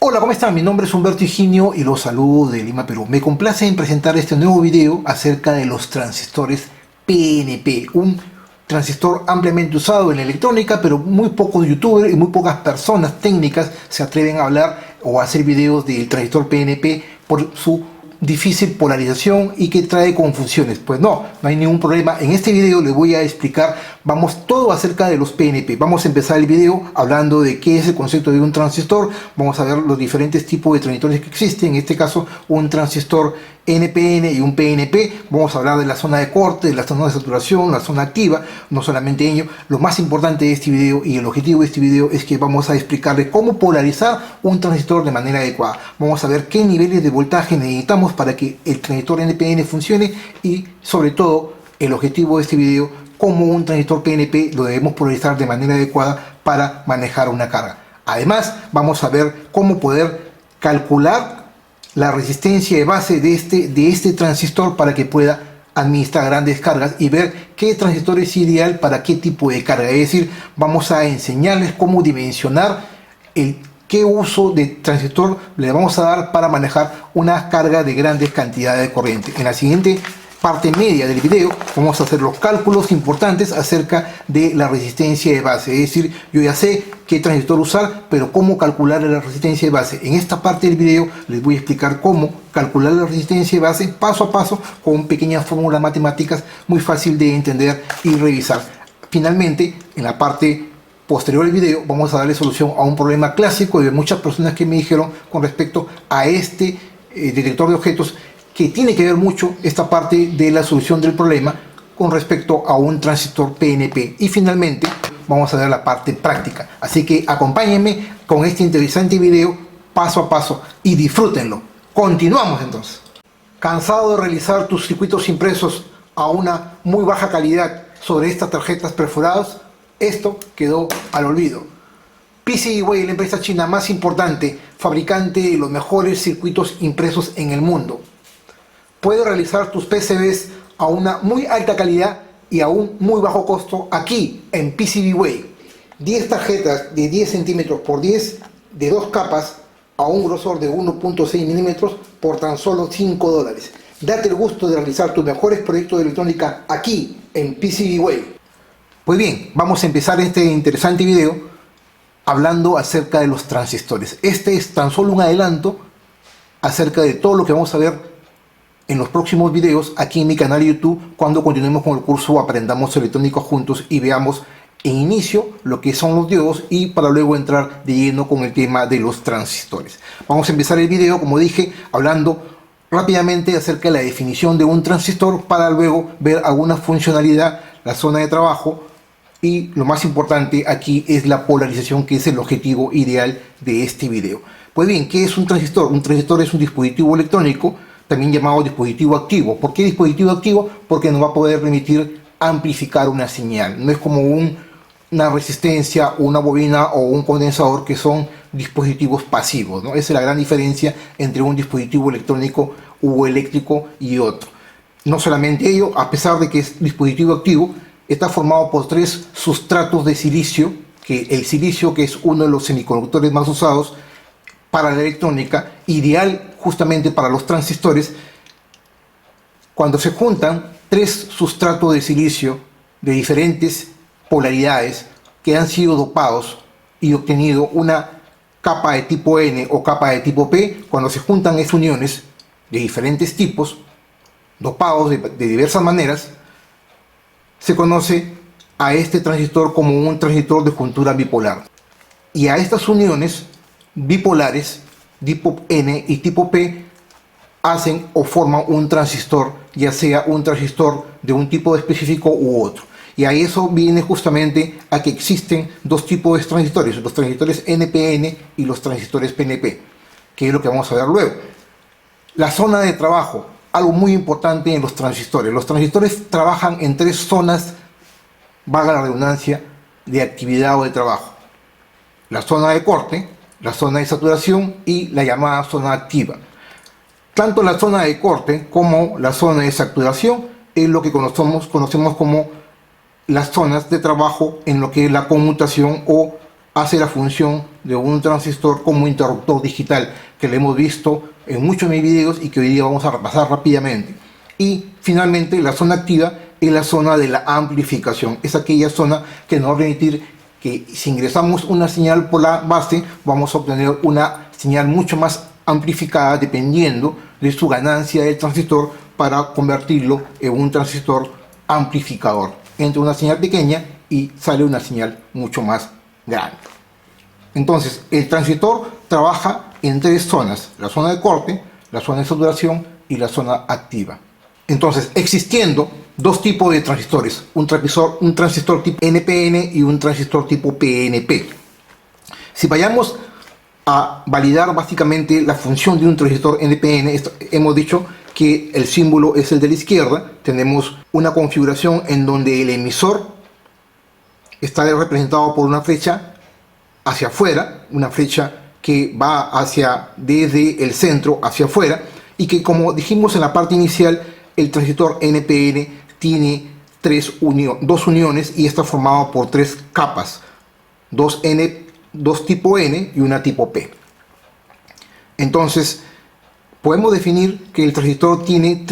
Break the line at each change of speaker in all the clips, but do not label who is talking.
Hola, ¿cómo están? Mi nombre es Humberto Higinio y los saludo de Lima, Perú. Me complace en presentar este nuevo video acerca de los transistores PNP, un transistor ampliamente usado en la electrónica, pero muy pocos youtubers y muy pocas personas técnicas se atreven a hablar o a hacer videos del transistor PNP por su difícil polarización y que trae confusiones. Pues no hay ningún problema. En este video les voy a explicar, todo acerca de los PNP. Vamos a empezar el video hablando de qué es el concepto de un transistor. Vamos a ver los diferentes tipos de transistores que existen. En este caso, un transistor NPN y un PNP. Vamos a hablar de la zona de corte, de la zona de saturación, la zona activa, no solamente ello. Lo más importante de este video y el objetivo de este video es que vamos a explicarle cómo polarizar un transistor de manera adecuada. Vamos a ver qué niveles de voltaje necesitamos para que el transistor NPN funcione y, sobre todo, el objetivo de este video, cómo un transistor PNP lo debemos polarizar de manera adecuada para manejar una carga. Además, vamos a ver cómo poder calcular la resistencia de base de este transistor para que pueda administrar grandes cargas y ver qué transistor es ideal para qué tipo de carga. Es decir, vamos a enseñarles cómo dimensionar qué uso de transistor le vamos a dar para manejar una carga de grandes cantidades de corriente. En la siguiente parte media del video vamos a hacer los cálculos importantes acerca de la resistencia de base. Es decir, yo ya sé qué transistor usar, pero cómo calcular la resistencia de base. En esta parte del video les voy a explicar cómo calcular la resistencia de base paso a paso con pequeñas fórmulas matemáticas muy fácil de entender y revisar. Finalmente, en la parte posterior del video vamos a darle solución a un problema clásico de muchas personas que me dijeron con respecto a este detector de objetos, que tiene que ver mucho esta parte de la solución del problema con respecto a un transistor PNP. Y finalmente vamos a ver la parte práctica. Así que acompáñenme con este interesante video paso a paso y disfrútenlo. Continuamos entonces. ¿Cansado de realizar tus circuitos impresos a una muy baja calidad sobre estas tarjetas perforadas? Esto quedó al olvido. PCBWay, la empresa china más importante, fabricante de los mejores circuitos impresos en el mundo, puede realizar tus PCBs a una muy alta calidad y a un muy bajo costo aquí en PCBWay. 10 tarjetas de 10 centímetros por 10 de 2 capas a un grosor de 1.6 milímetros por tan solo $5. Date el gusto de realizar tus mejores proyectos de electrónica aquí en PCBWay. Pues bien, vamos a empezar este interesante video hablando acerca de los transistores. Este es tan solo un adelanto acerca de todo lo que vamos a ver en los próximos videos aquí en mi canal de YouTube, cuando continuemos con el curso Aprendamos Electrónica Juntos y veamos en inicio lo que son los diodos y para luego entrar de lleno con el tema de los transistores. Vamos a empezar el video, como dije, hablando rápidamente acerca de la definición de un transistor para luego ver alguna funcionalidad, la zona de trabajo y lo más importante aquí es la polarización, que es el objetivo ideal de este video. Pues bien, ¿qué es un transistor? Un transistor es un dispositivo electrónico también llamado dispositivo activo. ¿Por qué dispositivo activo? Porque nos va a poder permitir amplificar una señal. No es como una resistencia, una bobina o un condensador, que son dispositivos pasivos, ¿no? Esa es la gran diferencia entre un dispositivo electrónico o eléctrico y otro. No solamente ello, a pesar de que es dispositivo activo, está formado por 3 sustratos de silicio, que el silicio, que es uno de los semiconductores más usados para la electrónica, ideal justamente para los transistores. Cuando se juntan 3 sustratos de silicio de diferentes polaridades que han sido dopados y obtenido una capa de tipo N o capa de tipo P, cuando se juntan esas uniones de diferentes tipos, dopados de diversas maneras, se conoce a este transistor como un transistor de juntura bipolar. Y a estas uniones bipolares, tipo N y tipo P, hacen o forman un transistor, ya sea un transistor de un tipo específico u otro. Y a eso viene justamente a que existen 2 tipos de transistores, los transistores NPN y los transistores PNP, que es lo que vamos a ver luego. La zona de trabajo, algo muy importante en los transistores. Los transistores trabajan en 3 zonas, valga la redundancia, de actividad o de trabajo: la zona de corte, la zona de saturación y la llamada zona activa. Tanto la zona de corte como la zona de saturación es lo que conocemos como las zonas de trabajo en lo que es la conmutación o hace la función de un transistor como interruptor digital, que lo hemos visto en muchos de mis videos y que hoy día vamos a repasar rápidamente. Y finalmente la zona activa es la zona de la amplificación, es aquella zona que nos va a permitir que si ingresamos una señal por la base vamos a obtener una señal mucho más amplificada dependiendo de su ganancia del transistor para convertirlo en un transistor amplificador. Entra una señal pequeña y sale una señal mucho más grande. Entonces el transistor trabaja en tres zonas: la zona de corte, la zona de saturación y la zona activa. Entonces, existiendo dos tipos de transistores, un transistor tipo NPN y un transistor tipo PNP. Si vayamos a validar básicamente la función de un transistor NPN, hemos dicho que el símbolo es el de la izquierda. Tenemos una configuración en donde el emisor está representado por una flecha hacia afuera, una flecha que va desde el centro hacia afuera, y que, como dijimos en la parte inicial, el transistor NPN tiene dos uniones y está formado por tres capas, dos tipo N y una tipo P. Entonces podemos definir que el transistor tiene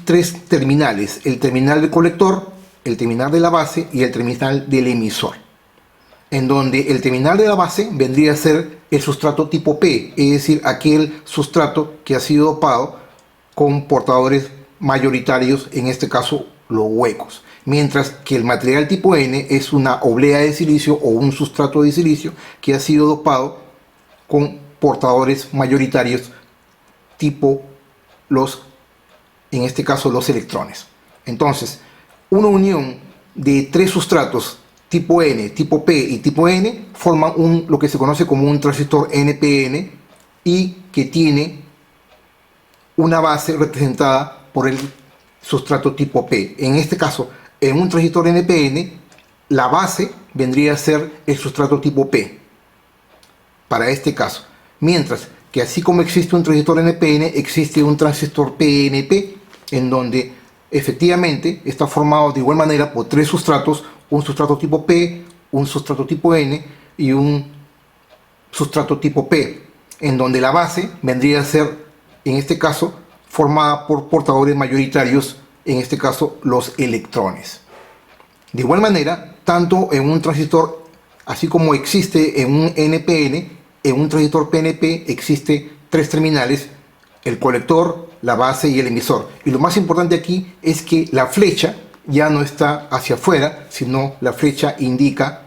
tres terminales: el terminal del colector, el terminal de la base y el terminal del emisor, en donde el terminal de la base vendría a ser el sustrato tipo P, es decir, aquel sustrato que ha sido dopado con portadores mayoritarios, en este caso los huecos, mientras que el material tipo N es una oblea de silicio o un sustrato de silicio que ha sido dopado con portadores mayoritarios tipo en este caso los electrones. Entonces, una unión de tres sustratos tipo N, tipo P y tipo N forman lo que se conoce como un transistor NPN, y que tiene una base representada por el sustrato tipo P. En este caso, en un transistor NPN, la base vendría a ser el sustrato tipo P para este caso, mientras que, así como existe un transistor NPN, existe un transistor PNP, en donde efectivamente está formado de igual manera por tres sustratos: un sustrato tipo P, un sustrato tipo N y un sustrato tipo P, en donde la base vendría a ser, en este caso, formada por portadores mayoritarios, en este caso los electrones. De igual manera, tanto en un transistor, así como existe en un NPN, en un transistor PNP existe tres terminales: el colector, la base y el emisor. Y lo más importante aquí es que la flecha ya no está hacia afuera, sino la flecha indica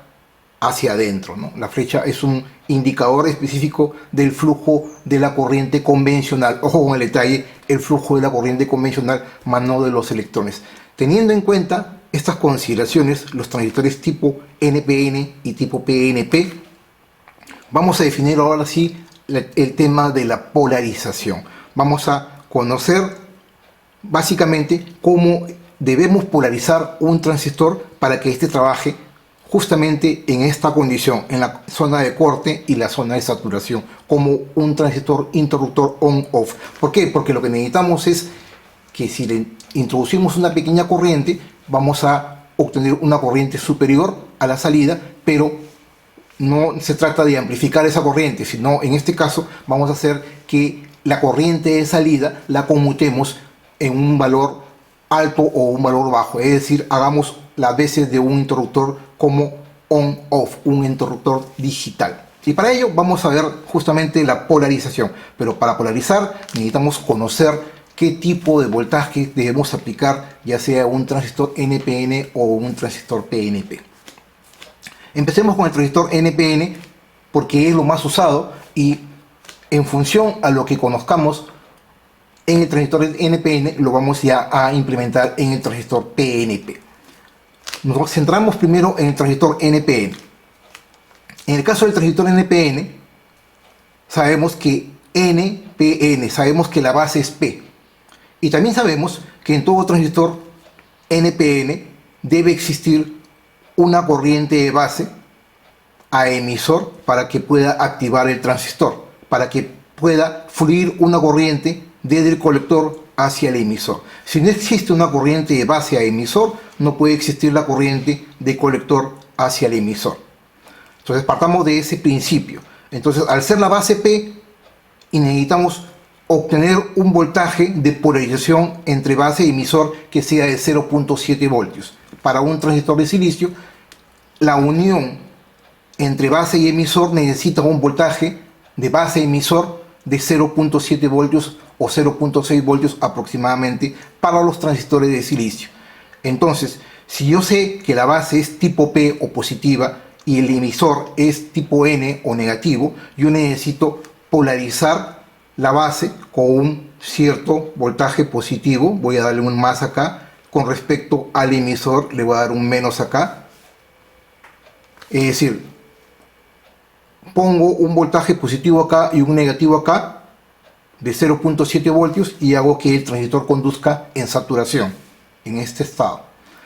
hacia adentro, ¿no? La flecha es un indicador específico del flujo de la corriente convencional. Ojo con el detalle: el flujo de la corriente convencional, más no de los electrones. Teniendo en cuenta estas consideraciones, los transistores tipo NPN y tipo PNP, vamos a definir ahora sí el tema de la polarización. Vamos a conocer básicamente cómo debemos polarizar un transistor para que éste trabaje justamente en esta condición, en la zona de corte y la zona de saturación, como un transistor interruptor on-off. ¿Por qué? Porque lo que necesitamos es que, si le introducimos una pequeña corriente, vamos a obtener una corriente superior a la salida, pero no se trata de amplificar esa corriente, sino en este caso vamos a hacer que la corriente de salida la conmutemos en un valor alto o un valor bajo, es decir, hagamos las veces de un interruptor como on-off, un interruptor digital. Y para ello vamos a ver justamente la polarización, pero para polarizar necesitamos conocer qué tipo de voltaje debemos aplicar, ya sea un transistor NPN o un transistor PNP. Empecemos con el transistor NPN porque es lo más usado, y en función a lo que conozcamos en el transistor NPN lo vamos ya a implementar en el transistor PNP. Nos centramos primero en el transistor NPN. En el caso del transistor NPN, sabemos que NPN, sabemos que la base es P. Y también sabemos que en todo transistor NPN debe existir una corriente de base a emisor para que pueda activar el transistor, para que pueda fluir una corriente desde el colector hacia el emisor. Si no existe una corriente de base a emisor, no puede existir la corriente de colector hacia el emisor. Entonces partamos de ese principio. Entonces, al ser la base P, y necesitamos obtener un voltaje de polarización entre base y emisor que sea de 0.7 voltios. Para un transistor de silicio, la unión entre base y emisor necesita un voltaje de base y emisor de 0.7 voltios o 0.6 voltios aproximadamente para los transistores de silicio. Entonces, si yo sé que la base es tipo P o positiva y el emisor es tipo N o negativo, yo necesito polarizar la base con un cierto voltaje positivo. Voy a darle un más acá. Con respecto al emisor le voy a dar un menos acá. Es decir, pongo un voltaje positivo acá y un negativo acá de 0.7 voltios y hago que el transistor conduzca en saturación, en este estado.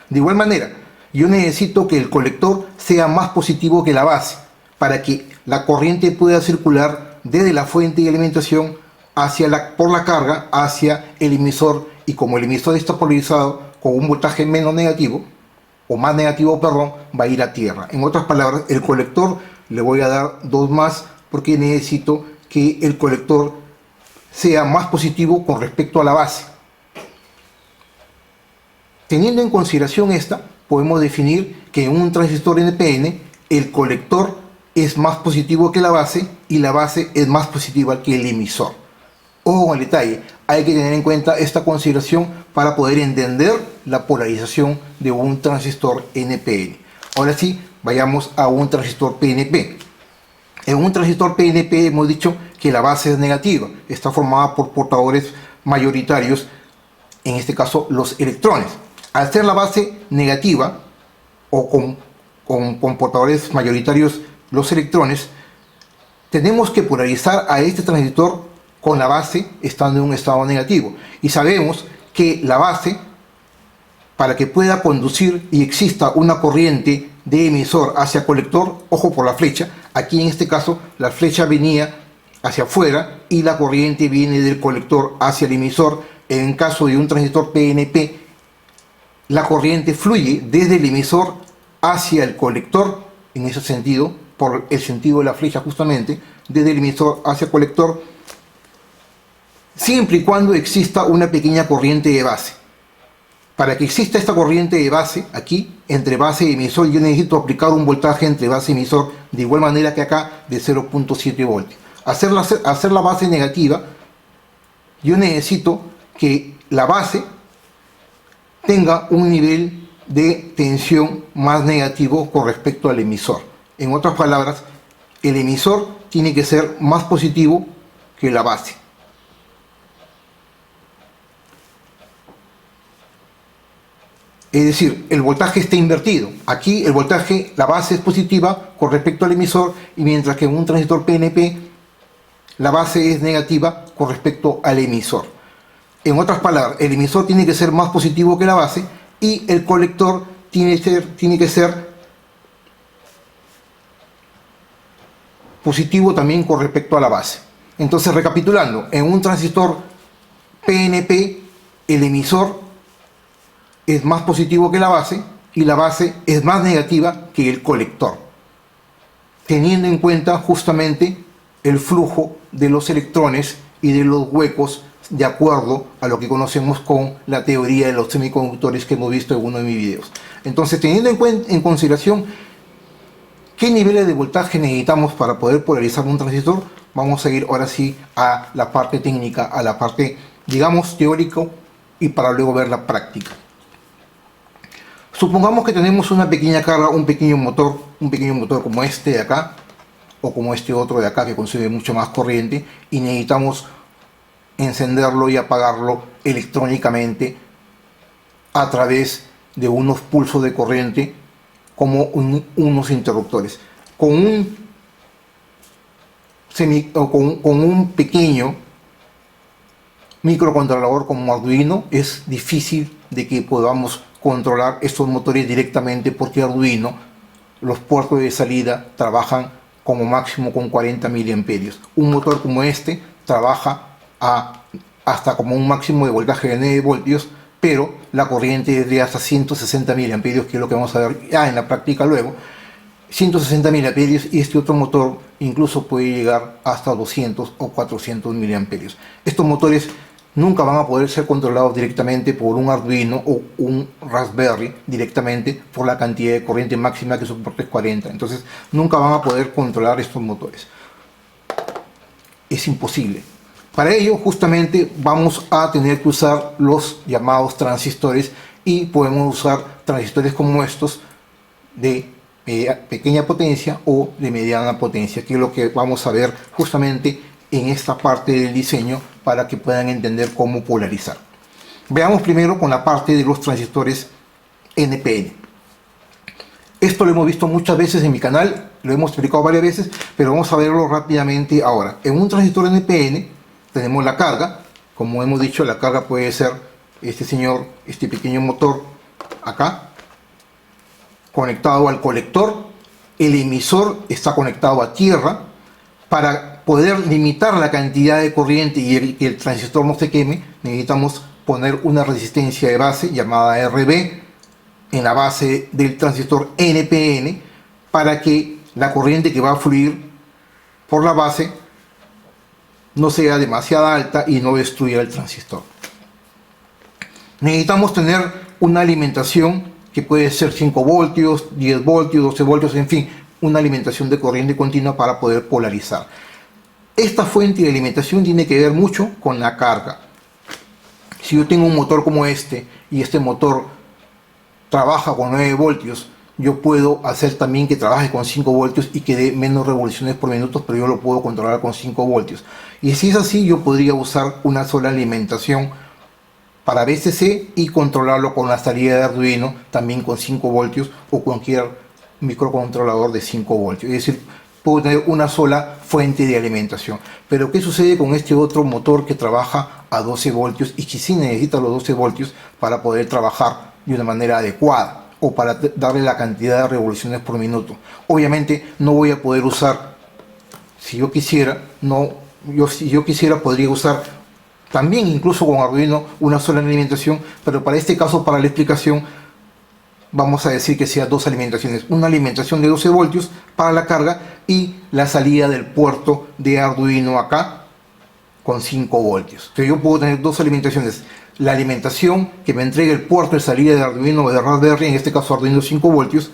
De igual manera, yo necesito que el colector sea más positivo que la base para que la corriente pueda circular desde la fuente de alimentación por la carga hacia el emisor, y como el emisor está polarizado con un voltaje menos negativo, o más negativo, perdón, va a ir a tierra. En otras palabras, el colector le voy a dar 2 más porque necesito que el colector sea más positivo con respecto a la base. Teniendo en consideración esta, podemos definir que en un transistor NPN el colector es más positivo que la base y la base es más positiva que el emisor. Ojo con el detalle, hay que tener en cuenta esta consideración para poder entender la polarización de un transistor NPN. Ahora sí, vayamos a un transistor PNP. En un transistor PNP hemos dicho que la base es negativa, está formada por portadores mayoritarios, en este caso los electrones. Al ser la base negativa o con portadores mayoritarios los electrones, tenemos que polarizar a este transistor con la base estando en un estado negativo. Y sabemos que la base, para que pueda conducir y exista una corriente de emisor hacia colector, ojo por la flecha, aquí en este caso la flecha venía hacia afuera y la corriente viene del colector hacia el emisor. En caso de un transistor PNP, la corriente fluye desde el emisor hacia el colector, en ese sentido, por el sentido de la flecha justamente, desde el emisor hacia el colector, siempre y cuando exista una pequeña corriente de base. Para que exista esta corriente de base, aquí, entre base y emisor, yo necesito aplicar un voltaje entre base y emisor, de igual manera que acá, de 0.7 voltios. Hacer la base negativa, yo necesito que la base tenga un nivel de tensión más negativo con respecto al emisor. En otras palabras, el emisor tiene que ser más positivo que la base. Es decir, el voltaje está invertido. Aquí el voltaje, la base es positiva con respecto al emisor, y mientras que en un transistor PNP la base es negativa con respecto al emisor. En otras palabras, el emisor tiene que ser más positivo que la base y el colector tiene que ser positivo también con respecto a la base. Entonces, recapitulando, en un transistor PNP el emisor es más positivo que la base y la base es más negativa que el colector, teniendo en cuenta justamente el flujo de los electrones y de los huecos de acuerdo a lo que conocemos con la teoría de los semiconductores que hemos visto en uno de mis videos. Entonces, teniendo en consideración qué niveles de voltaje necesitamos para poder polarizar un transistor, vamos a ir ahora sí a la parte técnica, a la parte, digamos, teórico, y para luego ver la práctica. Supongamos que tenemos una pequeña carga, un pequeño motor como este de acá, o como este otro de acá que consume mucho más corriente, y necesitamos encenderlo y apagarlo electrónicamente a través de unos pulsos de corriente como unos interruptores. Con un pequeño microcontrolador como Arduino es difícil de que podamos controlar estos motores directamente, porque Arduino, los puertos de salida trabajan como máximo con 40 miliamperios. Un motor como este trabaja hasta como un máximo de voltaje de 9 voltios, pero la corriente es de hasta 160 miliamperios, que es lo que vamos a ver ya en la práctica luego. 160 miliamperios, y este otro motor incluso puede llegar hasta 200 o 400 miliamperios. Estos motores nunca van a poder ser controlados directamente por un Arduino o un Raspberry directamente por la cantidad de corriente máxima que soporta es 40. Entonces nunca van a poder controlar estos motores. Es imposible. Para ello justamente vamos a tener que usar los llamados transistores, y podemos usar transistores como estos de pequeña potencia o de mediana potencia, que es lo que vamos a ver justamente en esta parte del diseño para que puedan entender cómo polarizar. Veamos primero con la parte de los transistores NPN. Esto lo hemos visto muchas veces en mi canal, lo hemos explicado varias veces, pero vamos a verlo rápidamente ahora. En un transistor NPN tenemos la carga. Como hemos dicho, la carga puede ser este pequeño motor acá, conectado al colector. El emisor está conectado a tierra. Para poder limitar la cantidad de corriente y que el transistor no se queme, necesitamos poner una resistencia de base llamada RB en la base del transistor NPN, para que la corriente que va a fluir por la base no sea demasiado alta y no destruya el transistor. Necesitamos tener una alimentación que puede ser 5 voltios, 10 voltios, 12 voltios, en fin, una alimentación de corriente continua para poder polarizar. Esta fuente de alimentación tiene que ver mucho con la carga. Si yo tengo un motor como este y este motor trabaja con 9 voltios, yo puedo hacer también que trabaje con 5 voltios y que dé menos revoluciones por minuto, pero yo lo puedo controlar con 5 voltios. Y si es así, yo podría usar una sola alimentación para VCC y controlarlo con la salida de Arduino también con 5 voltios o cualquier microcontrolador de 5 voltios. Es decir, puedo tener una sola fuente de alimentación. Pero ¿qué sucede con este otro motor que trabaja a 12 voltios y que sí necesita los 12 voltios para poder trabajar de una manera adecuada o para darle la cantidad de revoluciones por minuto? Obviamente no voy a poder usar, si yo quisiera, podría usar también incluso con Arduino una sola alimentación, pero para este caso, para la explicación, vamos a decir que sea dos alimentaciones. Una alimentación de 12 voltios para la carga y la salida del puerto de Arduino acá con 5 voltios. Entonces yo puedo tener dos alimentaciones. La alimentación que me entregue el puerto de salida de Arduino o de Raspberry, en este caso Arduino 5 voltios,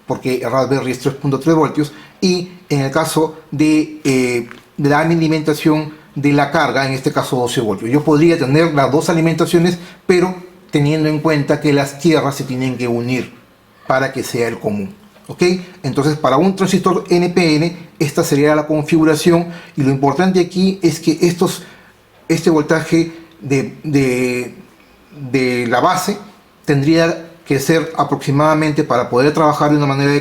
porque Raspberry es 3.3 voltios, y en el caso de la alimentación de la carga, en este caso 12 voltios. Yo podría tener las dos alimentaciones, pero teniendo en cuenta que las tierras se tienen que unir para que sea el común. ¿Ok? Entonces, para un transistor NPN, esta sería la configuración, y lo importante aquí es que este voltaje de la base tendría que ser aproximadamente, para poder trabajar de una manera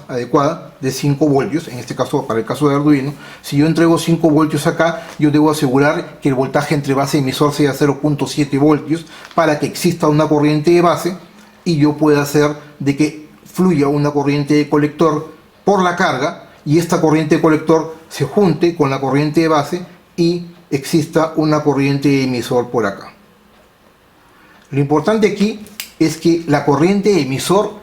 adecuada, de 5 voltios, en este caso, para el caso de Arduino. Si yo entrego 5 voltios acá, yo debo asegurar que el voltaje entre base y emisor sea 0.7 voltios para que exista una corriente de base y yo pueda hacer de que fluya una corriente de colector por la carga, y esta corriente de colector se junte con la corriente de base y exista una corriente de emisor por acá. Lo importante aquí es que la corriente de emisor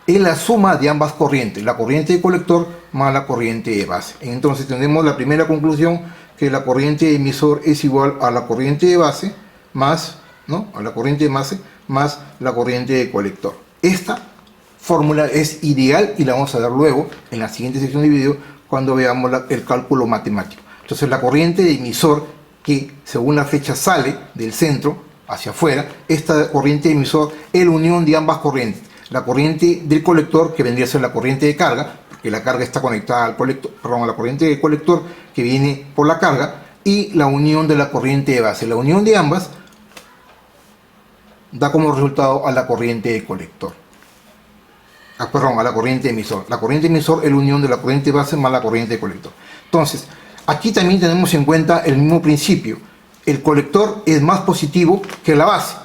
es la suma de ambas corrientes, la corriente de colector más la corriente de base. Entonces tenemos la primera conclusión, que la corriente de emisor es igual a la corriente de base más, a la corriente de base más la corriente de colector. Esta fórmula es ideal y la vamos a ver luego en la siguiente sección de video cuando veamos el cálculo matemático. Entonces la corriente de emisor, que según la flecha sale del centro hacia afuera, esta corriente de emisor es la unión de ambas corrientes. La corriente del colector, que vendría a ser la corriente de carga, porque la carga está conectada al colector, perdón, a la corriente de colector que viene por la carga, y la unión de la corriente de base. La unión de ambas da como resultado a la corriente de colector. A la corriente de emisor. La corriente de emisor es la unión de la corriente de base más la corriente de colector. Entonces, aquí también tenemos en cuenta el mismo principio. El colector es más positivo que la base.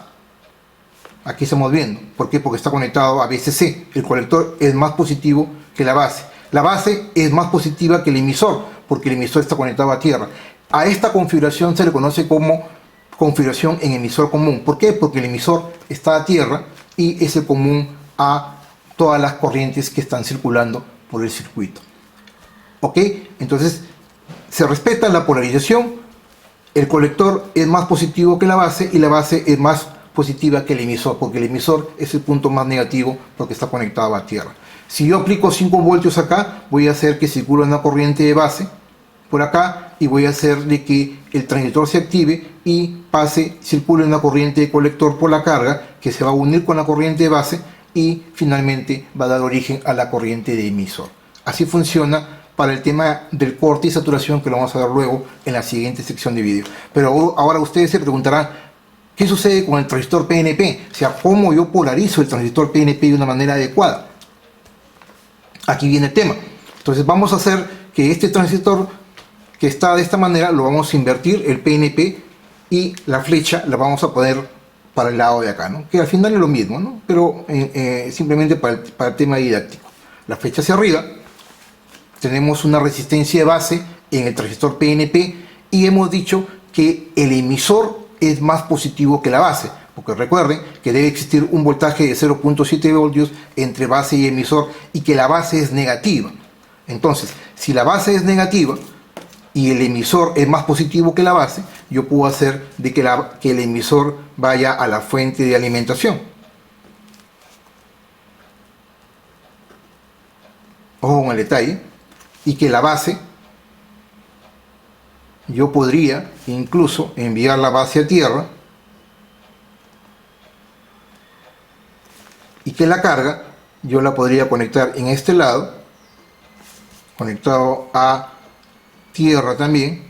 Aquí estamos viendo. ¿Por qué? Porque está conectado a VCC. El colector es más positivo que la base. La base es más positiva que el emisor, porque el emisor está conectado a tierra. A esta configuración se le conoce como configuración en emisor común. ¿Por qué? Porque el emisor está a tierra y es el común a todas las corrientes que están circulando por el circuito. ¿Ok? Entonces se respeta la polarización, el colector es más positivo que la base y la base es más positiva que el emisor, porque el emisor es el punto más negativo porque está conectado a tierra. Si yo aplico 5 voltios acá, voy a hacer que circule una corriente de base por acá y voy a hacer de que el transistor se active y circule una corriente de colector por la carga que se va a unir con la corriente de base y finalmente va a dar origen a la corriente de emisor. Así funciona para el tema del corte y saturación, que lo vamos a ver luego en la siguiente sección de vídeo. Pero ahora ustedes se preguntarán, ¿qué sucede con el transistor PNP? O sea, ¿cómo yo polarizo el transistor PNP de una manera adecuada? Aquí viene el tema. Entonces vamos a hacer que este transistor que está de esta manera, lo vamos a invertir, el PNP, y la flecha la vamos a poner para el lado de acá, ¿no? Que al final es lo mismo, ¿no? Pero simplemente para el tema didáctico. La flecha hacia arriba, tenemos una resistencia de base en el transistor PNP y hemos dicho que el emisor es más positivo que la base, porque recuerden que debe existir un voltaje de 0.7 voltios entre base y emisor y que la base es negativa. Entonces, si la base es negativa y el emisor es más positivo que la base, yo puedo hacer de que el emisor vaya a la fuente de alimentación. Ojo con el detalle. Y que la base, yo podría incluso enviar la base a tierra y que la carga yo la podría conectar en este lado, conectado a tierra también,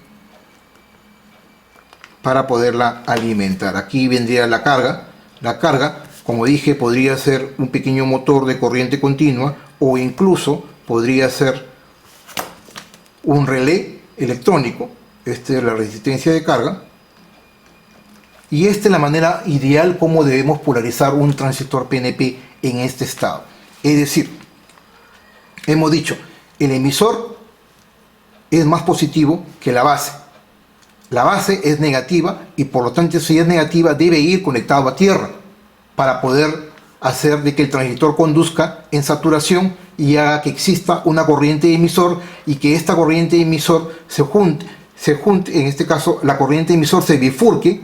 para poderla alimentar. Aquí vendría la carga. La carga, como dije, podría ser un pequeño motor de corriente continua o incluso podría ser un relé electrónico. Esta es la resistencia de carga y esta es la manera ideal como debemos polarizar un transistor PNP en este estado. Es decir, hemos dicho, el emisor es más positivo que la base. La base es negativa y por lo tanto, si es negativa, debe ir conectado a tierra para poder hacer de que el transistor conduzca en saturación y haga que exista una corriente de emisor y que esta corriente de emisor se junte, en este caso la corriente de emisor se bifurque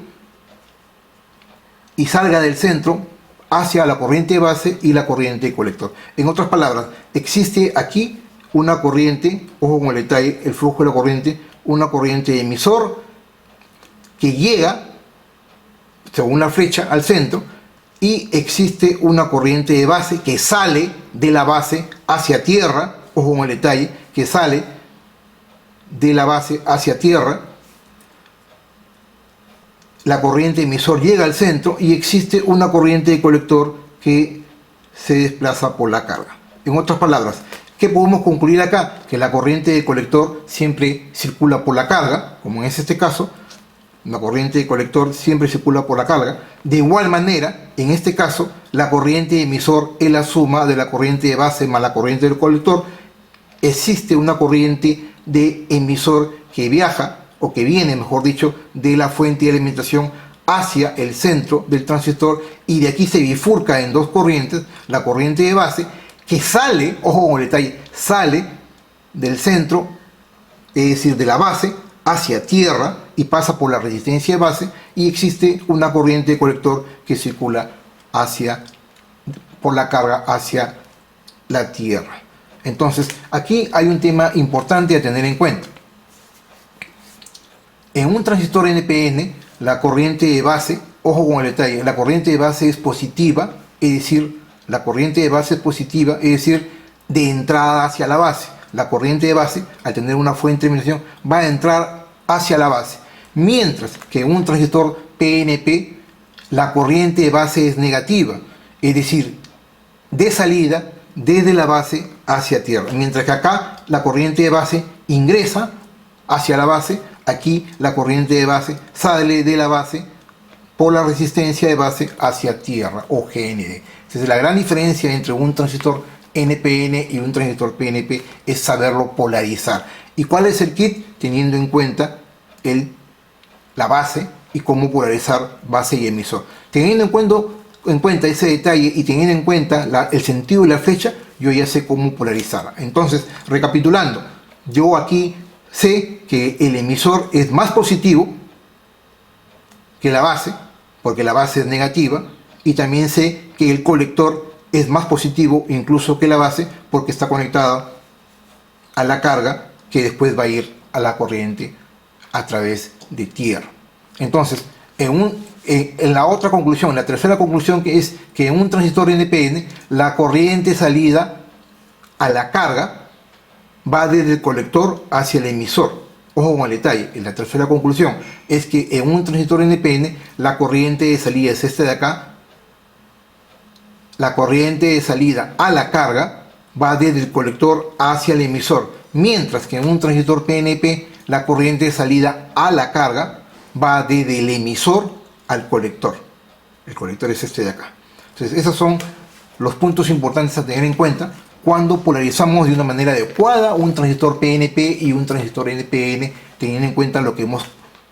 y salga del centro hacia la corriente de base y la corriente de colector. En otras palabras, existe aquí una corriente, ojo con el detalle, el flujo de la corriente, una corriente de emisor que llega, según la flecha, al centro, y existe una corriente de base que sale de la base hacia tierra, ojo con el detalle, que sale de la base hacia tierra, la corriente emisor llega al centro y existe una corriente de colector que se desplaza por la carga. En otras palabras, ¿qué podemos concluir acá? Que la corriente de colector siempre circula por la carga, como es este caso. La corriente de colector siempre circula por la carga. De igual manera, en este caso, la corriente emisor es la suma de la corriente de base más la corriente del colector. Existe una corriente de emisor que viaja, o que viene, mejor dicho, de la fuente de alimentación hacia el centro del transistor y de aquí se bifurca en dos corrientes, la corriente de base que sale, ojo con el detalle, sale del centro, es decir, de la base, hacia tierra y pasa por la resistencia de base y existe una corriente de colector que circula por la carga hacia la tierra. Entonces, aquí hay un tema importante a tener en cuenta. En un transistor NPN, la corriente de base, ojo con el detalle, la corriente de base es positiva, es decir, la corriente de base es positiva, es decir, de entrada hacia la base. La corriente de base, al tener una fuente de alimentación, va a entrar hacia la base. Mientras que en un transistor PNP, la corriente de base es negativa, es decir, de salida desde la base hacia tierra. Mientras que acá la corriente de base ingresa hacia la base, aquí la corriente de base sale de la base por la resistencia de base hacia tierra o GND. Entonces la gran diferencia entre un transistor NPN y un transistor PNP es saberlo polarizar. ¿Y cuál es el kit? Teniendo en cuenta la base y cómo polarizar base y emisor. Teniendo en cuenta ese detalle y teniendo en cuenta el sentido de la flecha, yo ya sé cómo polarizar. Entonces, recapitulando, yo aquí sé que el emisor es más positivo que la base, porque la base es negativa, y también sé que el colector es más positivo incluso que la base, porque está conectado a la carga que después va a ir a la corriente a través de tierra. Entonces, en la otra conclusión, la tercera conclusión, que es que en un transistor NPN la corriente salida a la carga va desde el colector hacia el emisor. Ojo con el detalle, en la tercera conclusión es que en un transistor NPN la corriente de salida es esta de acá, la corriente de salida a la carga va desde el colector hacia el emisor, mientras que en un transistor PNP la corriente de salida a la carga va desde el emisor al colector. El colector es este de acá. Entonces, esos son los puntos importantes a tener en cuenta cuando polarizamos de una manera adecuada un transistor PNP y un transistor NPN, teniendo en cuenta lo que hemos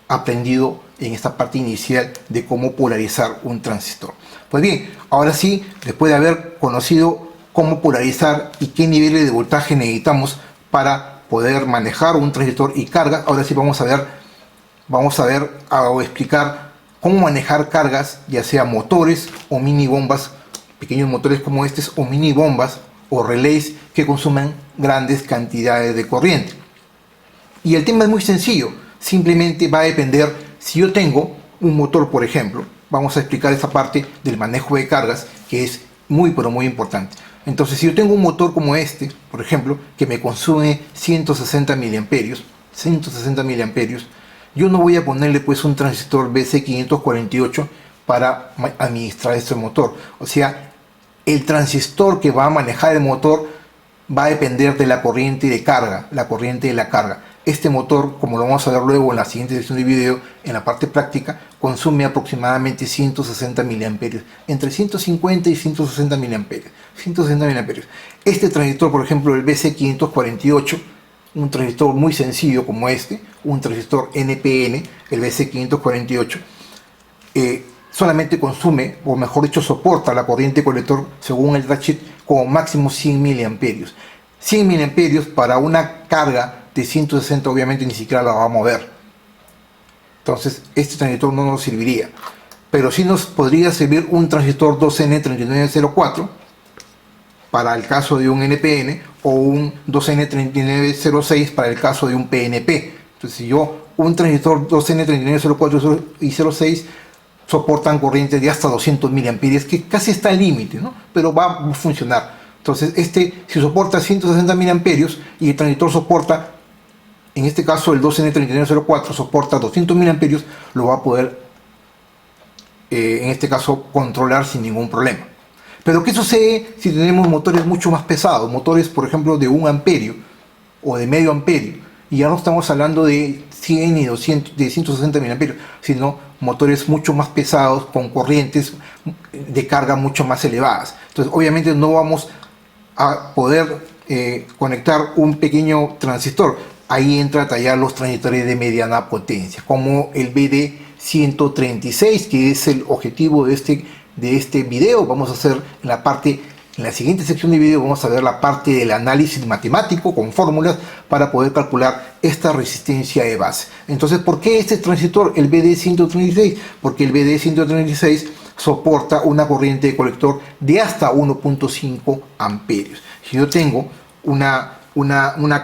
aprendido en esta parte inicial de cómo polarizar un transistor. Pues bien, ahora sí, después de haber conocido cómo polarizar y qué niveles de voltaje necesitamos para poder manejar un transistor y cargas, ahora sí vamos a ver o explicar cómo manejar cargas, ya sea motores o mini bombas, pequeños motores como estos, o mini bombas o relays que consumen grandes cantidades de corriente. Y el tema es muy sencillo, simplemente va a depender si yo tengo un motor, por ejemplo. Vamos a explicar esa parte del manejo de cargas, que es muy pero muy importante. Entonces, si yo tengo un motor como este, por ejemplo, que me consume 160 miliamperios, yo no voy a ponerle pues un transistor BC548 para administrar este motor. O sea, el transistor que va a manejar el motor va a depender de la corriente de carga, la corriente de la carga. Este motor, como lo vamos a ver luego en la siguiente sección de video, en la parte práctica, consume aproximadamente 160 miliamperios, entre 150 y 160 miliamperios. Este transistor, por ejemplo, el BC548, un transistor muy sencillo como este, un transistor NPN, el BC548, solamente consume, o mejor dicho, soporta la corriente colector según el datasheet como máximo 100 miliamperios. 100 miliamperios para una carga de 160 obviamente ni siquiera la va a mover. Entonces este transistor no nos serviría. Pero sí nos podría servir un transistor 2N3904 para el caso de un NPN o un 2N3906 para el caso de un PNP. Entonces si yo, un transistor 2N3904 y 06 soportan corrientes de hasta 200 miliamperios, que casi está al límite, ¿no? Pero va a funcionar. Entonces si soporta 160 miliamperios y el transistor soporta, en este caso el 2N3904 soporta 200 miliamperios, lo va a poder, en este caso, controlar sin ningún problema. Pero ¿qué sucede si tenemos motores mucho más pesados? Motores, por ejemplo, de 1 amperio o de medio amperio. Y ya no estamos hablando de 100 y 200, de 160 miliamperios, sino motores mucho más pesados, con corrientes de carga mucho más elevadas. Entonces, obviamente no vamos a poder conectar un pequeño transistor. Ahí entra a tallar los transistores de mediana potencia, como el BD136, que es el objetivo de este video. Vamos a hacer en la siguiente sección de video, vamos a ver la parte del análisis matemático con fórmulas para poder calcular esta resistencia de base. Entonces, ¿por qué este transistor, el BD136? Porque el BD136 soporta una corriente de colector de hasta 1.5 amperios. Si yo tengo una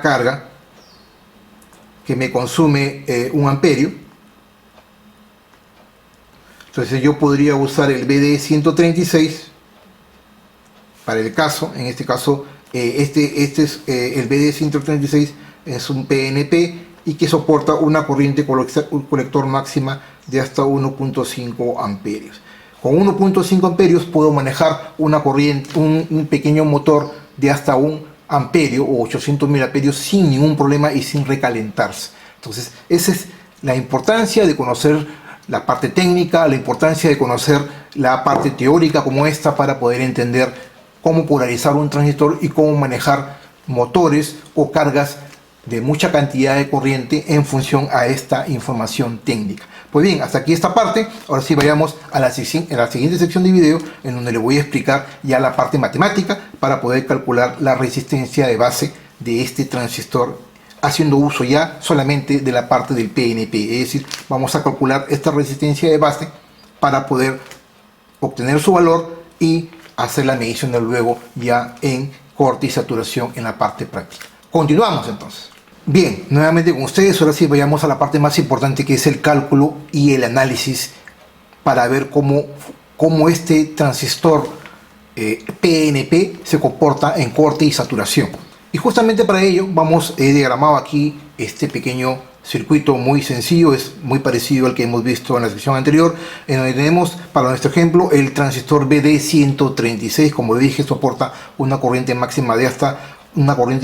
carga que me consume 1 amperio, entonces yo podría usar el BD136 para el caso, en este caso, el BD136 es un PNP y que soporta una corriente colector máxima de hasta 1.5 amperios. Con 1.5 amperios puedo manejar una corriente, un pequeño motor de hasta 1 amperio o 800 miliamperios sin ningún problema y sin recalentarse. Entonces, esa es la importancia de conocer la parte técnica, la importancia de conocer la parte teórica como esta para poder entender cómo polarizar un transistor y cómo manejar motores o cargas de mucha cantidad de corriente en función a esta información técnica. Pues bien, hasta aquí esta parte. Ahora sí vayamos a la siguiente sección de video, en donde le voy a explicar ya la parte matemática para poder calcular la resistencia de base de este transistor, haciendo uso ya solamente de la parte del PNP. Es decir, vamos a calcular esta resistencia de base para poder obtener su valor y hacer la medición de luego ya en corte y saturación en la parte práctica. Continuamos entonces. Bien, nuevamente con ustedes. Ahora sí vayamos a la parte más importante, que es el cálculo y el análisis para ver cómo este transistor PNP se comporta en corte y saturación. Y justamente para ello he diagramado aquí este pequeño circuito muy sencillo, es muy parecido al que hemos visto en la sección anterior, en donde tenemos para nuestro ejemplo el transistor BD136. Como dije, soporta una corriente de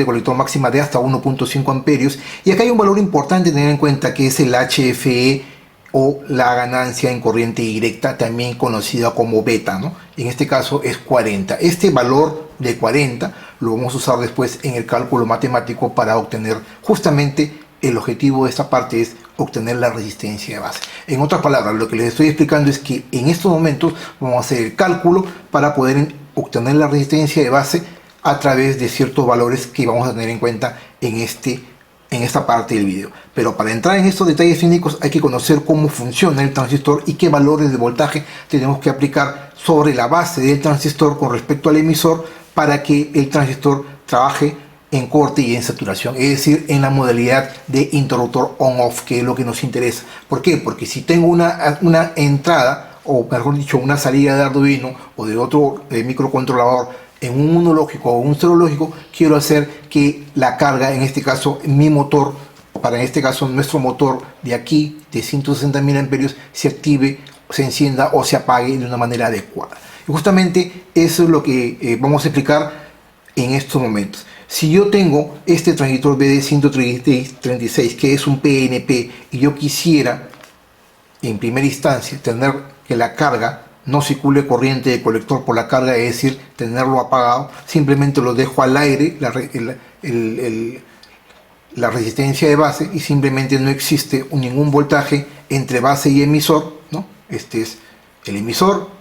colector máxima de hasta 1.5 amperios, y acá hay un valor importante a tener en cuenta, que es el HFE, o la ganancia en corriente directa, también conocida como beta, ¿no? En este caso es 40. Este valor de 40 lo vamos a usar después en el cálculo matemático para obtener justamente el objetivo de esta parte, es obtener la resistencia de base. En otras palabras, lo que les estoy explicando es que en estos momentos vamos a hacer el cálculo para poder obtener la resistencia de base a través de ciertos valores que vamos a tener en cuenta en esta parte del video. Pero para entrar en estos detalles técnicos hay que conocer cómo funciona el transistor y qué valores de voltaje tenemos que aplicar sobre la base del transistor con respecto al emisor para que el transistor trabaje en corte y en saturación, es decir, en la modalidad de interruptor on-off, que es lo que nos interesa. ¿Por qué? Porque si tengo una entrada, o mejor dicho, una salida de Arduino o de otro microcontrolador en un 1 lógico o un 0 lógico, quiero hacer que la carga, en este caso mi motor, para en este caso nuestro motor de aquí de 160.000 amperios, se active, se encienda o se apague de una manera adecuada. Y justamente eso es lo que vamos a explicar en estos momentos. Si yo tengo este transistor BD136, que es un PNP, y yo quisiera en primera instancia tener que la carga no circule corriente de colector por la carga, es decir, tenerlo apagado, simplemente lo dejo al aire, la resistencia de base, y simplemente no existe ningún voltaje entre base y emisor, ¿no? Este es el emisor,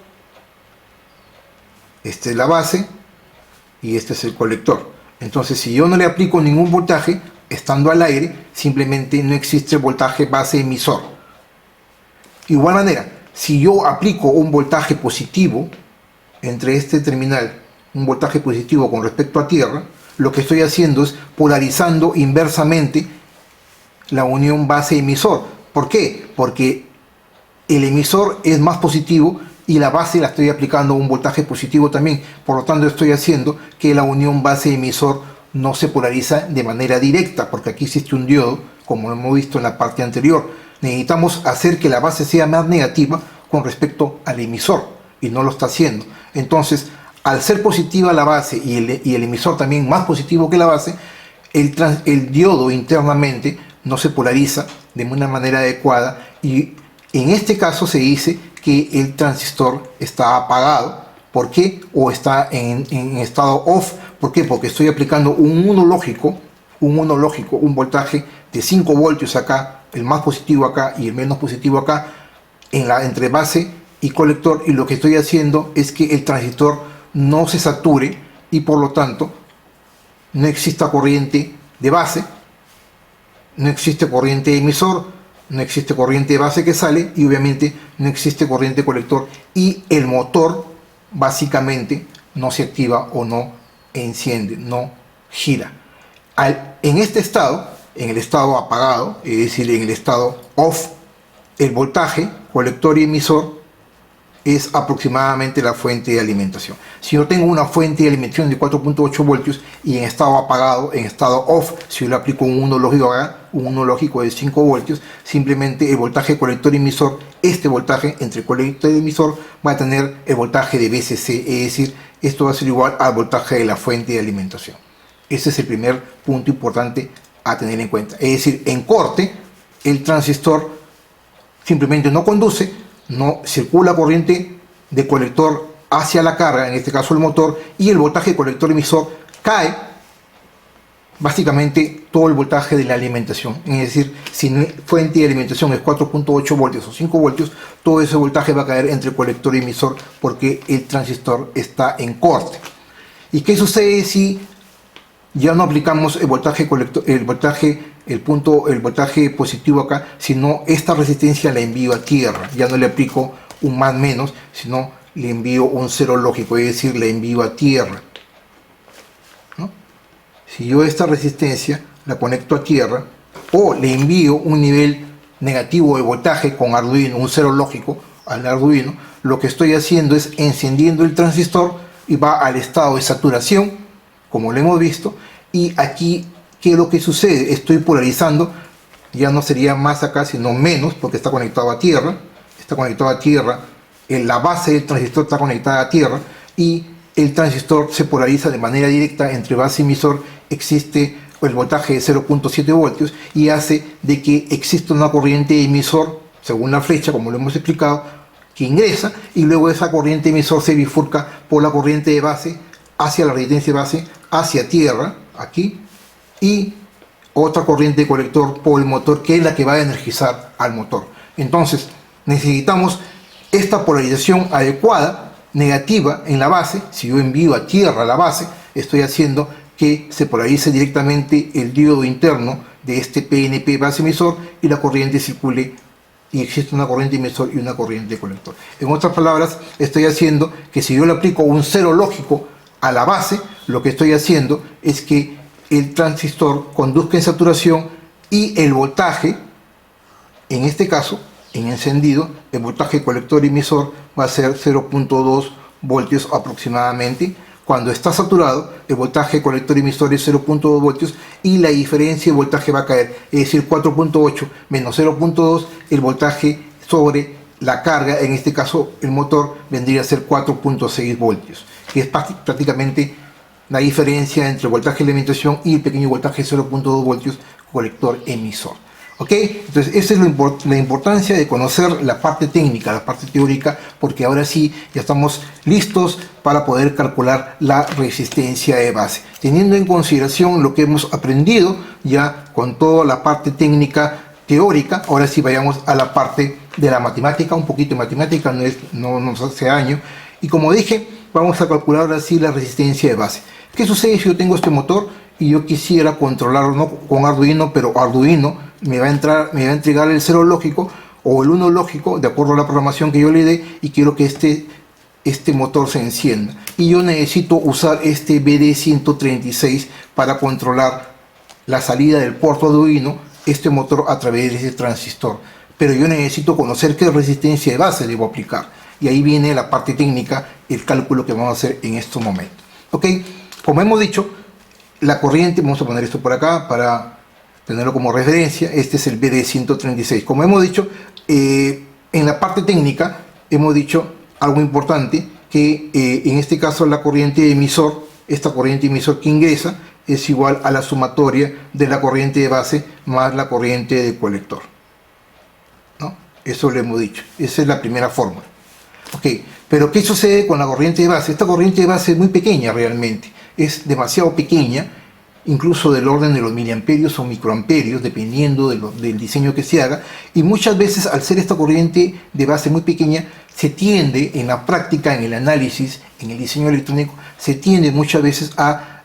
esta es la base y este es el colector. Entonces, si yo no le aplico ningún voltaje, estando al aire, simplemente no existe voltaje base emisor. De igual manera, si yo aplico un voltaje positivo entre este terminal, un voltaje positivo con respecto a tierra, lo que estoy haciendo es polarizando inversamente la unión base-emisor. ¿Por qué? Porque el emisor es más positivo y la base la estoy aplicando un voltaje positivo también. Por lo tanto, estoy haciendo que la unión base-emisor no se polariza de manera directa, porque aquí existe un diodo, como hemos visto en la parte anterior. Necesitamos hacer que la base sea más negativa con respecto al emisor, y no lo está haciendo. Entonces, al ser positiva la base y el emisor también más positivo que la base, el diodo internamente no se polariza de una manera adecuada, y en este caso se dice que el transistor está apagado. ¿Por qué? O está en estado off. ¿Por qué? Porque estoy aplicando un 1 lógico, un voltaje de 5 voltios acá, el más positivo acá y el menos positivo acá, entre base y colector, y lo que estoy haciendo es que el transistor no se sature y por lo tanto no exista corriente de base, no existe corriente de emisor, no existe corriente de base que sale, y obviamente no existe corriente de colector, y el motor básicamente no se activa o no enciende, no gira. En este estado, en el estado apagado, es decir, en el estado off, el voltaje colector y emisor es aproximadamente la fuente de alimentación. Si yo tengo una fuente de alimentación de 4.8 voltios y en estado apagado, en estado off, si yo le aplico un 1 lógico acá, un 1 lógico de 5 voltios, simplemente el voltaje colector y emisor, este voltaje entre colector y emisor, va a tener el voltaje de VCC, es decir, esto va a ser igual al voltaje de la fuente de alimentación. Ese es el primer punto importante a tener en cuenta. Es decir, en corte, el transistor simplemente no conduce, no circula corriente de colector hacia la carga, en este caso el motor, y el voltaje colector emisor cae básicamente todo el voltaje de la alimentación. Es decir, si mi fuente de alimentación es 4.8 voltios o 5 voltios, todo ese voltaje va a caer entre colector y emisor porque el transistor está en corte. ¿Y qué sucede si ya no aplicamos el voltaje colector, el voltaje positivo acá, sino esta resistencia la envío a tierra? Ya no le aplico un más menos, sino le envío un cero lógico, es decir, le envío a tierra, ¿no? Si yo esta resistencia la conecto a tierra o le envío un nivel negativo de voltaje con Arduino, un cero lógico al Arduino, lo que estoy haciendo es encendiendo el transistor y va al estado de saturación, como lo hemos visto, y aquí, ¿qué es lo que sucede? Estoy polarizando, ya no sería más acá, sino menos, porque está conectado a tierra, la base del transistor está conectada a tierra, y el transistor se polariza de manera directa entre base y emisor, existe el voltaje de 0.7 voltios, y hace de que exista una corriente emisor, según la flecha, como lo hemos explicado, que ingresa, y luego esa corriente emisor se bifurca por la corriente de base hacia la resistencia de base, hacia tierra, aquí, y otra corriente de colector por el motor, que es la que va a energizar al motor. Entonces necesitamos esta polarización adecuada, negativa en la base. Si yo envío a tierra la base, estoy haciendo que se polarice directamente el diodo interno de este PNP base emisor y la corriente circule y existe una corriente emisor y una corriente colector. En otras palabras, estoy haciendo que si yo le aplico un cero lógico a la base, lo que estoy haciendo es que el transistor conduzca en saturación y el voltaje, en este caso, en encendido, el voltaje colector emisor va a ser 0.2 voltios aproximadamente. Cuando está saturado, el voltaje colector emisor es 0.2 voltios y la diferencia de voltaje va a caer, es decir, 4.8 menos 0.2, el voltaje sobre la carga, en este caso el motor, vendría a ser 4.6 voltios, que es prácticamente la diferencia entre el voltaje de alimentación y el pequeño voltaje 0.2 voltios colector emisor. ¿Ok? Entonces, esa es la importancia de conocer la parte técnica, la parte teórica, porque ahora sí ya estamos listos para poder calcular la resistencia de base. Teniendo en consideración lo que hemos aprendido ya con toda la parte técnica teórica, ahora sí vayamos a la parte de la matemática. Un poquito de matemática, no nos hace daño. Y como dije, vamos a calcular ahora sí la resistencia de base. ¿Qué sucede si yo tengo este motor y yo quisiera controlarlo no con Arduino, pero Arduino me va a entregar el 0 lógico o el 1 lógico de acuerdo a la programación que yo le dé, y quiero que este motor se encienda, y yo necesito usar este BD136 para controlar la salida del puerto Arduino, este motor, a través de ese transistor. Pero yo necesito conocer qué resistencia de base debo aplicar, y ahí viene la parte técnica, el cálculo que vamos a hacer en estos momentos. ¿Ok? Como hemos dicho, la corriente, vamos a poner esto por acá para tenerlo como referencia. Este es el BD136. Como hemos dicho, en la parte técnica hemos dicho algo importante, que en este caso la corriente emisor, esta corriente emisor que ingresa, es igual a la sumatoria de la corriente de base más la corriente de colector, ¿no? Eso lo hemos dicho. Esa es la primera fórmula. Ok, pero ¿qué sucede con la corriente de base? Esta corriente de base es muy pequeña realmente, es demasiado pequeña, incluso del orden de los miliamperios o microamperios, dependiendo del diseño que se haga, y muchas veces, al ser esta corriente de base muy pequeña, se tiende en la práctica, en el análisis, en el diseño electrónico, se tiende muchas veces a,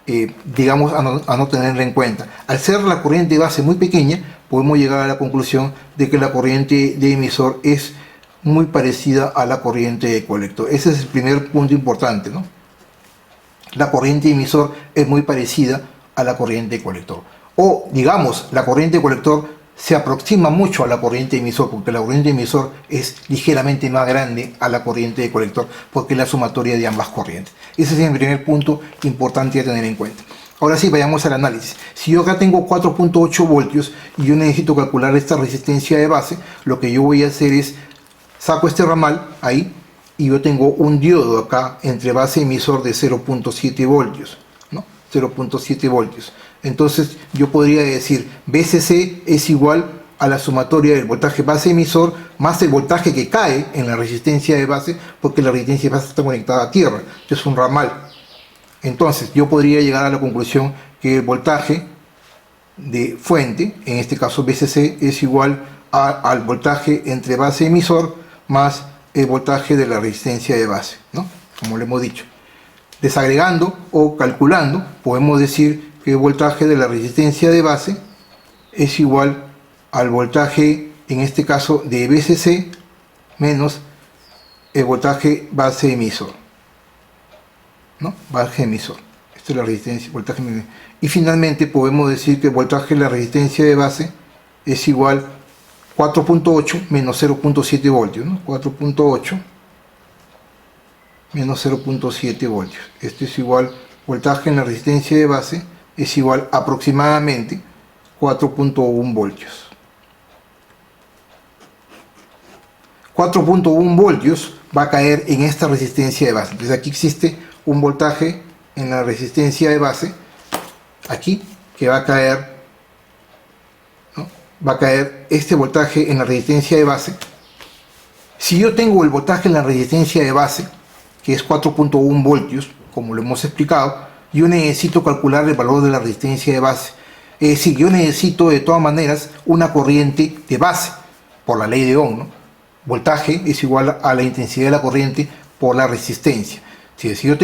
digamos, a no tenerla en cuenta. Al ser la corriente de base muy pequeña, podemos llegar a la conclusión de que la corriente de emisor es muy parecida a la corriente de colector. Ese es el primer punto importante, ¿no? La corriente de emisor es muy parecida a la corriente de colector, o digamos, la corriente de colector se aproxima mucho a la corriente de emisor, porque la corriente de emisor es ligeramente más grande a la corriente de colector, porque es la sumatoria de ambas corrientes. Ese es el primer punto importante a tener en cuenta. Ahora sí, vayamos al análisis. Si yo acá tengo 4.8 voltios y yo necesito calcular esta resistencia de base, lo que yo voy a hacer es, saco este ramal ahí, y yo tengo un diodo acá entre base y emisor de 0.7 voltios, ¿no? 0.7 voltios. Entonces yo podría decir BCC es igual a la sumatoria del voltaje base emisor más el voltaje que cae en la resistencia de base, porque la resistencia de base está conectada a tierra, es un ramal. Entonces yo podría llegar a la conclusión que el voltaje de fuente, en este caso VCC, es igual al voltaje entre base y emisor más el voltaje de la resistencia de base, ¿no? Como le hemos dicho. Desagregando o calculando, podemos decir que el voltaje de la resistencia de base es igual al voltaje, en este caso, de VCC menos el voltaje base emisor, ¿no? Base emisor. Esto es la resistencia, voltaje. Y finalmente podemos decir que el voltaje de la resistencia de base es igual 4.8 menos 0.7 voltios, ¿no? 4.8 menos 0.7 voltios. Esto es igual, voltaje en la resistencia de base es igual aproximadamente 4.1 voltios. 4.1 voltios va a caer en esta resistencia de base. Entonces aquí existe un voltaje en la resistencia de base, aquí, que va a caer, ¿no? Va a caer este voltaje en la resistencia de base. Si yo tengo el voltaje en la resistencia de base, que es 4.1 voltios, como lo hemos explicado, yo necesito calcular el valor de la resistencia de base. Es decir, yo necesito de todas maneras una corriente de base, por la ley de Ohm, ¿no? Voltaje es igual a la intensidad de la corriente por la resistencia. Si yo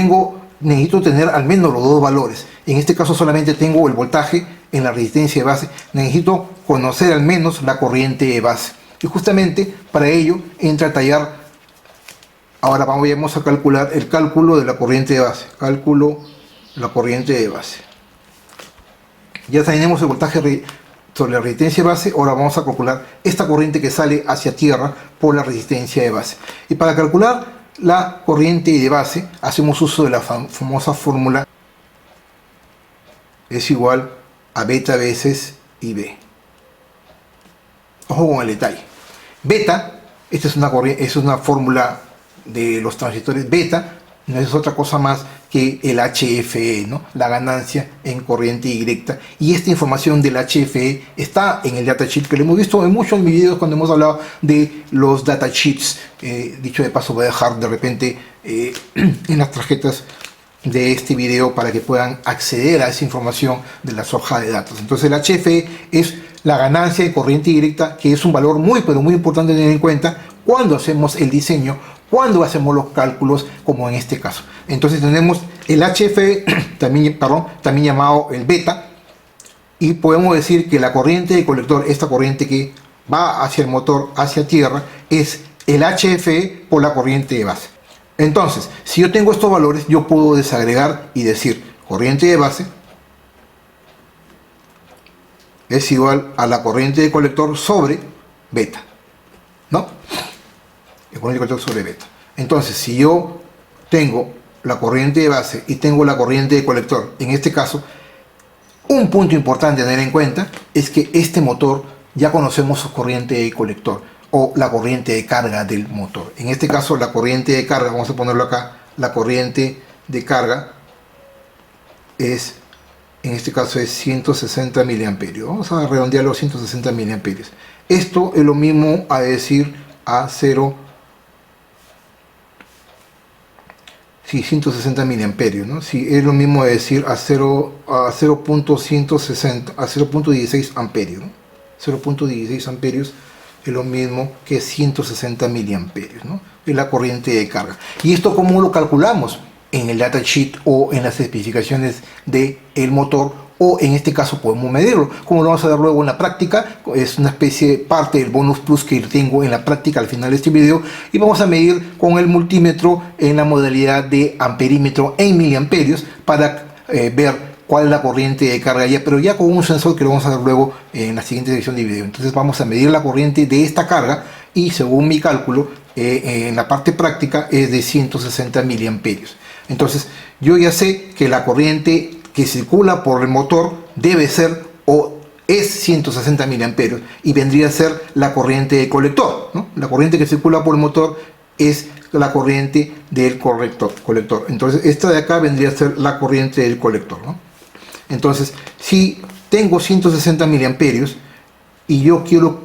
necesito tener al menos los dos valores. En este caso solamente tengo el voltaje en la resistencia de base. Necesito conocer al menos la corriente de base. Y justamente para ello entra a tallar. Ahora vamos a calcular el cálculo de la corriente de base. Cálculo de la corriente de base. Ya tenemos el voltaje sobre la resistencia de base. Ahora vamos a calcular esta corriente que sale hacia tierra por la resistencia de base. Y para calcular la corriente de base hacemos uso de la famosa fórmula, es igual a beta veces IB. Ojo con el detalle. Beta, esta es una fórmula de los transistores. Beta no es otra cosa más que el HFE, ¿no? La ganancia en corriente directa. Y esta información del HFE está en el datasheet, que lo hemos visto en muchos videos cuando hemos hablado de los datasheets. Dicho de paso, voy a dejar de repente en las tarjetas de este video para que puedan acceder a esa información de la hoja de datos. Entonces el HFE es la ganancia de corriente directa, que es un valor muy pero muy importante tener en cuenta cuando hacemos el diseño, cuando hacemos los cálculos, como en este caso. Entonces tenemos el HFE, también llamado el beta, y podemos decir que la corriente de colector, esta corriente que va hacia el motor, hacia tierra, es el HFE por la corriente de base. Entonces, si yo tengo estos valores, yo puedo desagregar y decir corriente de base es igual a la corriente de colector sobre beta, ¿no? El corriente de colector sobre beta. Entonces, si yo tengo la corriente de base y tengo la corriente de colector, en este caso, un punto importante a tener en cuenta es que este motor ya conocemos su corriente de colector o la corriente de carga del motor. En este caso, la corriente de carga, vamos a ponerlo acá, la corriente de carga es, en este caso es 160 miliamperios. Vamos a redondearlo a 160 miliamperios. Esto es lo mismo a decir a 160 miliamperios, ¿no? Sí, es lo mismo a decir a 0.160, a 0.16 amperios, ¿no? 0.16 amperios es lo mismo que 160 miliamperios, ¿no? Es la corriente de carga. ¿Y esto cómo lo calculamos? En el datasheet o en las especificaciones del motor, o en este caso podemos medirlo, como lo vamos a ver luego en la práctica. Es una especie de parte del bonus plus que tengo en la práctica al final de este video, y vamos a medir con el multímetro en la modalidad de amperímetro en miliamperios para ver cuál es la corriente de carga ya, pero ya con un sensor que lo vamos a ver luego en la siguiente sección de video. Entonces vamos a medir la corriente de esta carga y según mi cálculo en la parte práctica es de 160 miliamperios. Entonces yo ya sé que la corriente que circula por el motor debe ser o es 160 miliamperios y vendría a ser la corriente de colector, ¿no? La corriente que circula por el motor es la corriente del colector. Entonces esta de acá vendría a ser la corriente del colector, ¿no? Entonces, si tengo 160 miliamperios y yo quiero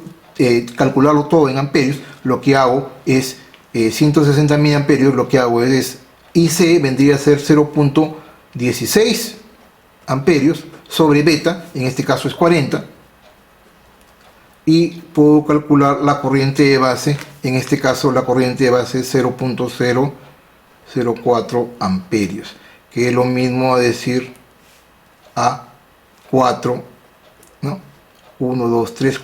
calcularlo todo en amperios, lo que hago es 160 miliamperios, lo que hago es IC vendría a ser 0.16 amperios sobre beta, en este caso es 40, y puedo calcular la corriente de base, en este caso la corriente de base es 0.004 amperios, que es lo mismo a decir a 4, ¿no? 1, 2, 3,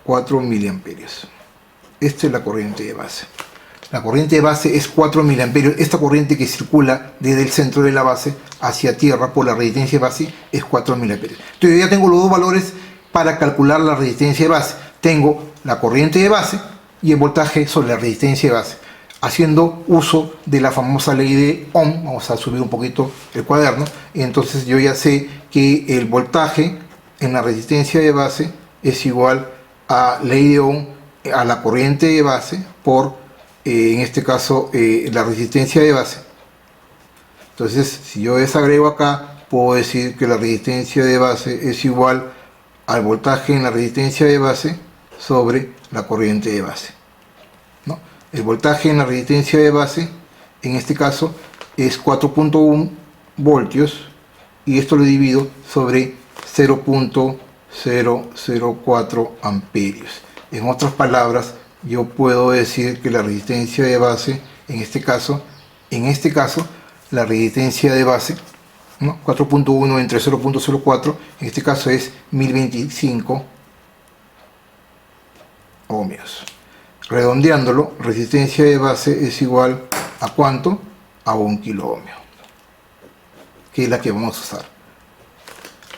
4 miliamperios. Esta es la corriente de base. La corriente de base es 4 miliamperios. Esta corriente que circula desde el centro de la base hacia tierra por la resistencia de base es 4 miliamperios. Entonces ya tengo los dos valores para calcular la resistencia de base. Tengo la corriente de base y el voltaje sobre la resistencia de base, haciendo uso de la famosa ley de Ohm. Vamos a subir un poquito el cuaderno. Y entonces yo ya sé que el voltaje en la resistencia de base es igual a ley de Ohm, a la corriente de base por, en este caso, la resistencia de base. Entonces, si yo desagrego acá, puedo decir que la resistencia de base es igual al voltaje en la resistencia de base sobre la corriente de base, ¿no? El voltaje en la resistencia de base, en este caso, es 4.1 voltios, y esto lo divido sobre 0.004 amperios. En otras palabras, yo puedo decir que la resistencia de base, en este caso, la resistencia de base, ¿no? 4.1 entre 0.04, en este caso es 1025 ohmios. Redondeándolo, resistencia de base es igual a ¿cuánto? A 1 kilo ohmio, que es la que vamos a usar.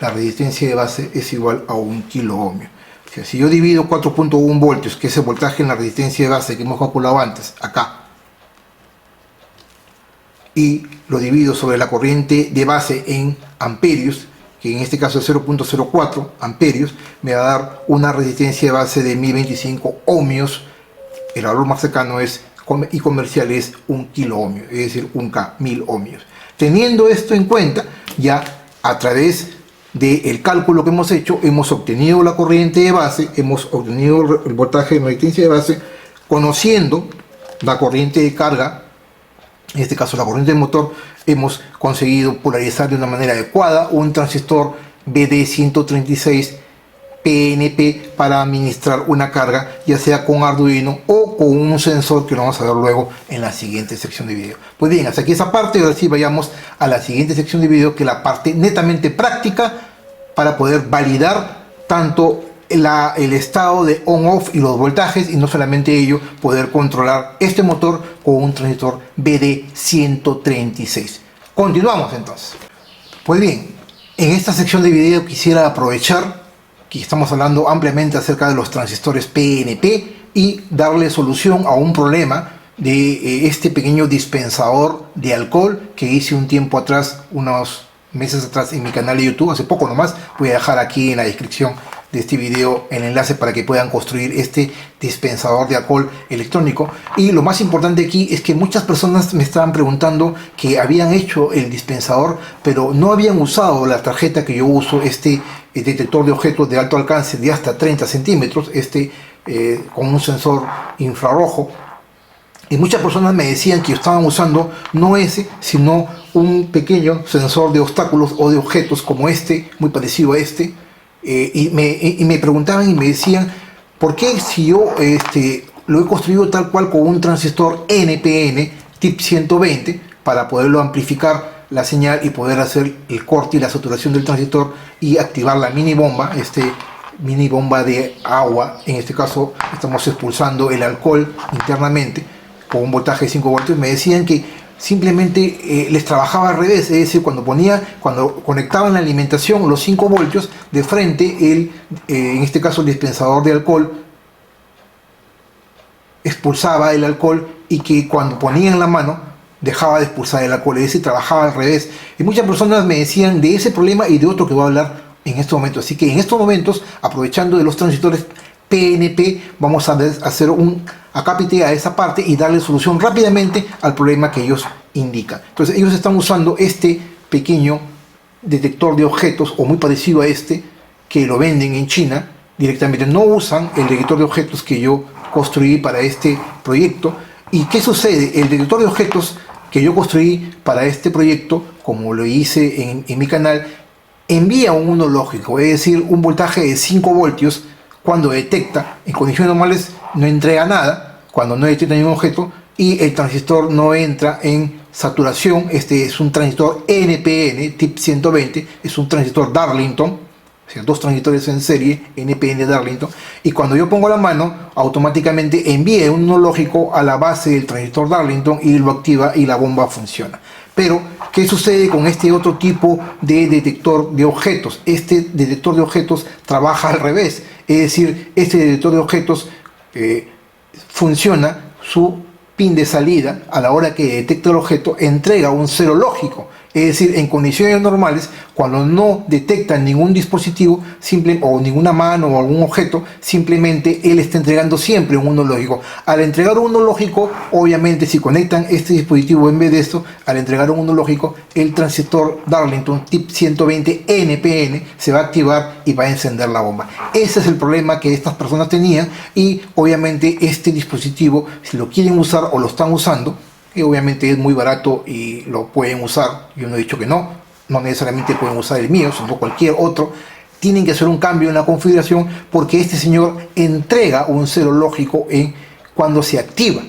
La resistencia de base es igual a 1 kilo ohmio. O sea, si yo divido 4.1 voltios, que es el voltaje en la resistencia de base que hemos calculado antes, acá, y lo divido sobre la corriente de base en amperios, que en este caso es 0.04 amperios, me va a dar una resistencia de base de 1025 ohmios. El valor más cercano es, y comercial, es 1 kilo ohmio, es decir, 1K, 1000 ohmios. Teniendo esto en cuenta, ya a través del cálculo que hemos hecho, hemos obtenido la corriente de base, hemos obtenido el voltaje de resistencia de base, conociendo la corriente de carga, en este caso la corriente del motor, hemos conseguido polarizar de una manera adecuada un transistor BD136 PNP para administrar una carga, ya sea con Arduino o con un sensor que lo vamos a ver luego en la siguiente sección de video. Pues bien, hasta aquí esa parte, y ahora sí vayamos a la siguiente sección de video, que es la parte netamente práctica para poder validar tanto el estado de on-off y los voltajes, y no solamente ello, poder controlar este motor con un transistor BD136. Continuamos entonces. Pues bien, en esta sección de video quisiera aprovechar que estamos hablando ampliamente acerca de los transistores PNP y darle solución a un problema de este pequeño dispensador de alcohol que hice un tiempo atrás, unos meses atrás, en mi canal de YouTube, hace poco nomás. Voy a dejar aquí en la descripción de este video el enlace para que puedan construir este dispensador de alcohol electrónico. Y lo más importante aquí es que muchas personas me estaban preguntando que habían hecho el dispensador, pero no habían usado la tarjeta que yo uso, este detector de objetos de alto alcance de hasta 30 centímetros, con un sensor infrarrojo. Y muchas personas me decían que estaban usando no ese, sino un pequeño sensor de obstáculos o de objetos como este, muy parecido a este. Y me preguntaban y me decían, ¿por qué si yo lo he construido tal cual con un transistor NPN tip 120 para poderlo amplificar la señal y poder hacer el corte y la saturación del transistor y activar la mini bomba, mini bomba de agua? En este caso estamos expulsando el alcohol internamente con un voltaje de 5 voltios. Me decían que simplemente les trabajaba al revés, es decir, cuando conectaban la alimentación, los 5 voltios, de frente, en este caso el dispensador de alcohol expulsaba el alcohol, y que cuando ponían la mano dejaba de expulsar el alcohol, es decir, trabajaba al revés. Y muchas personas me decían de ese problema y de otro que voy a hablar en estos momentos. Así que en estos momentos, aprovechando de los transistores PNP, vamos a hacer un acápite a esa parte y darle solución rápidamente al problema que ellos indican. Entonces ellos están usando este pequeño detector de objetos, o muy parecido a este, que lo venden en China directamente. No usan el detector de objetos que yo construí para este proyecto. ¿Y qué sucede? El detector de objetos que yo construí para este proyecto, como lo hice en mi canal, envía un 1 lógico, es decir, un voltaje de 5 voltios. Cuando detecta, en condiciones normales no entrega nada, cuando no detecta ningún objeto, y el transistor no entra en saturación. Este es un transistor NPN, tip 120, es un transistor Darlington, o sea, dos transistores en serie, NPN Darlington, y cuando yo pongo la mano, automáticamente envía un 1 lógico a la base del transistor Darlington y lo activa y la bomba funciona. Pero, ¿qué sucede con este otro tipo de detector de objetos? Este detector de objetos trabaja al revés, es decir, este detector de objetos funciona, su pin de salida, a la hora que detecta el objeto, entrega un 0 lógico. Es decir, en condiciones normales, cuando no detecta ningún dispositivo o ninguna mano o algún objeto, simplemente él está entregando siempre un 1 lógico. Al entregar un 1 lógico, obviamente si conectan este dispositivo en vez de esto, al entregar un 1 lógico, el transistor Darlington tip 120 NPN se va a activar y va a encender la bomba. Ese es el problema que estas personas tenían, y obviamente este dispositivo, si lo quieren usar o lo están usando, y obviamente es muy barato y lo pueden usar, yo no he dicho que no necesariamente pueden usar el mío, sino cualquier otro, tienen que hacer un cambio en la configuración, porque este señor entrega un 0 lógico cuando se activa.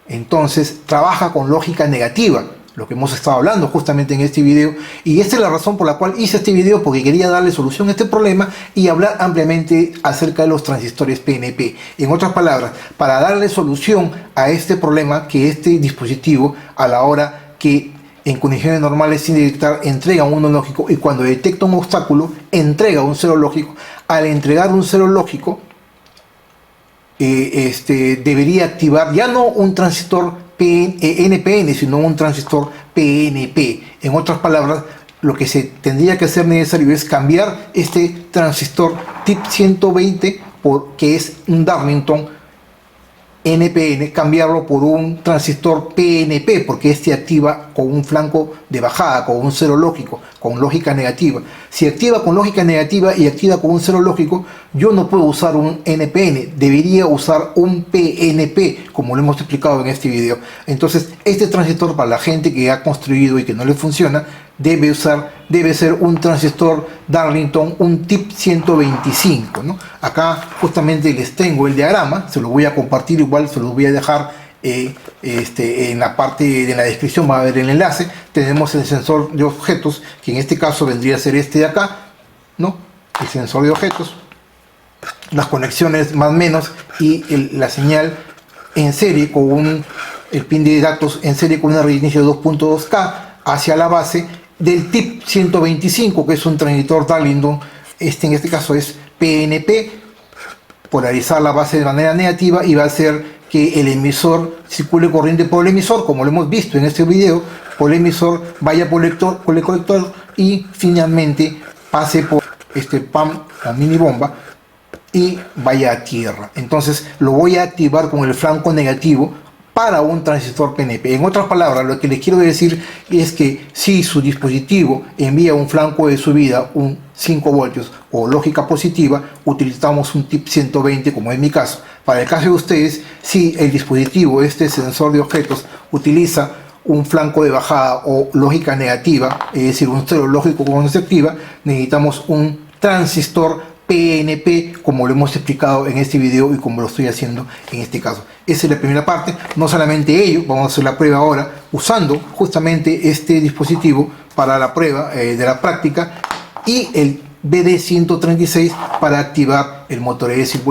Entonces trabaja con lógica negativa, lo que hemos estado hablando justamente en este video, y esta es la razón por la cual hice este video, porque quería darle solución a este problema y hablar ampliamente acerca de los transistores PNP. En otras palabras, para darle solución a este problema, que este dispositivo, a la hora que en condiciones normales sin detectar entrega un 1 lógico, y cuando detecta un obstáculo entrega un 0 lógico, al entregar un 0 lógico debería activar ya no un transistor NPN, sino un transistor PNP. En otras palabras, lo que se tendría que hacer necesario es cambiar este transistor tip 120, que es un Darlington NPN, cambiarlo por un transistor PNP, porque este activa con un flanco de bajada, con un 0 lógico, con lógica negativa. Si activa con lógica negativa y activa con un 0 lógico, yo no puedo usar un NPN, debería usar un PNP, como lo hemos explicado en este video. Entonces, este transistor, para la gente que ha construido y que no le funciona, debe ser un transistor Darlington, un tip 125, ¿no? Acá justamente les tengo el diagrama, se lo voy a compartir, igual se los voy a dejar en la parte de la descripción, va a haber el enlace. Tenemos el sensor de objetos, que en este caso vendría a ser este de acá, ¿no? El sensor de objetos, las conexiones más o menos, y la señal en serie con el pin de datos en serie con una red de inicio de 2.2K hacia la base del tip 125, que es un transistor Darlington. En este caso es PNP, polarizar la base de manera negativa, y va a hacer que el emisor circule corriente por el emisor, como lo hemos visto en este video, por el emisor, vaya por el colector y finalmente pase por este PAM, la mini bomba, y vaya a tierra. Entonces lo voy a activar con el flanco negativo para un transistor PNP. En otras palabras, lo que les quiero decir es que si su dispositivo envía un flanco de subida, un 5 voltios o lógica positiva, utilizamos un tip 120, como en mi caso. Para el caso de ustedes, si el dispositivo, este sensor de objetos, utiliza un flanco de bajada o lógica negativa, es decir, un 0 lógico cuando se activa, necesitamos un transistor PNP, como lo hemos explicado en este video y como lo estoy haciendo en este caso. Esa es la primera parte. No solamente ello, vamos a hacer la prueba ahora usando justamente este dispositivo para la prueba de la práctica, y el BD136 para activar el motor. Es decir,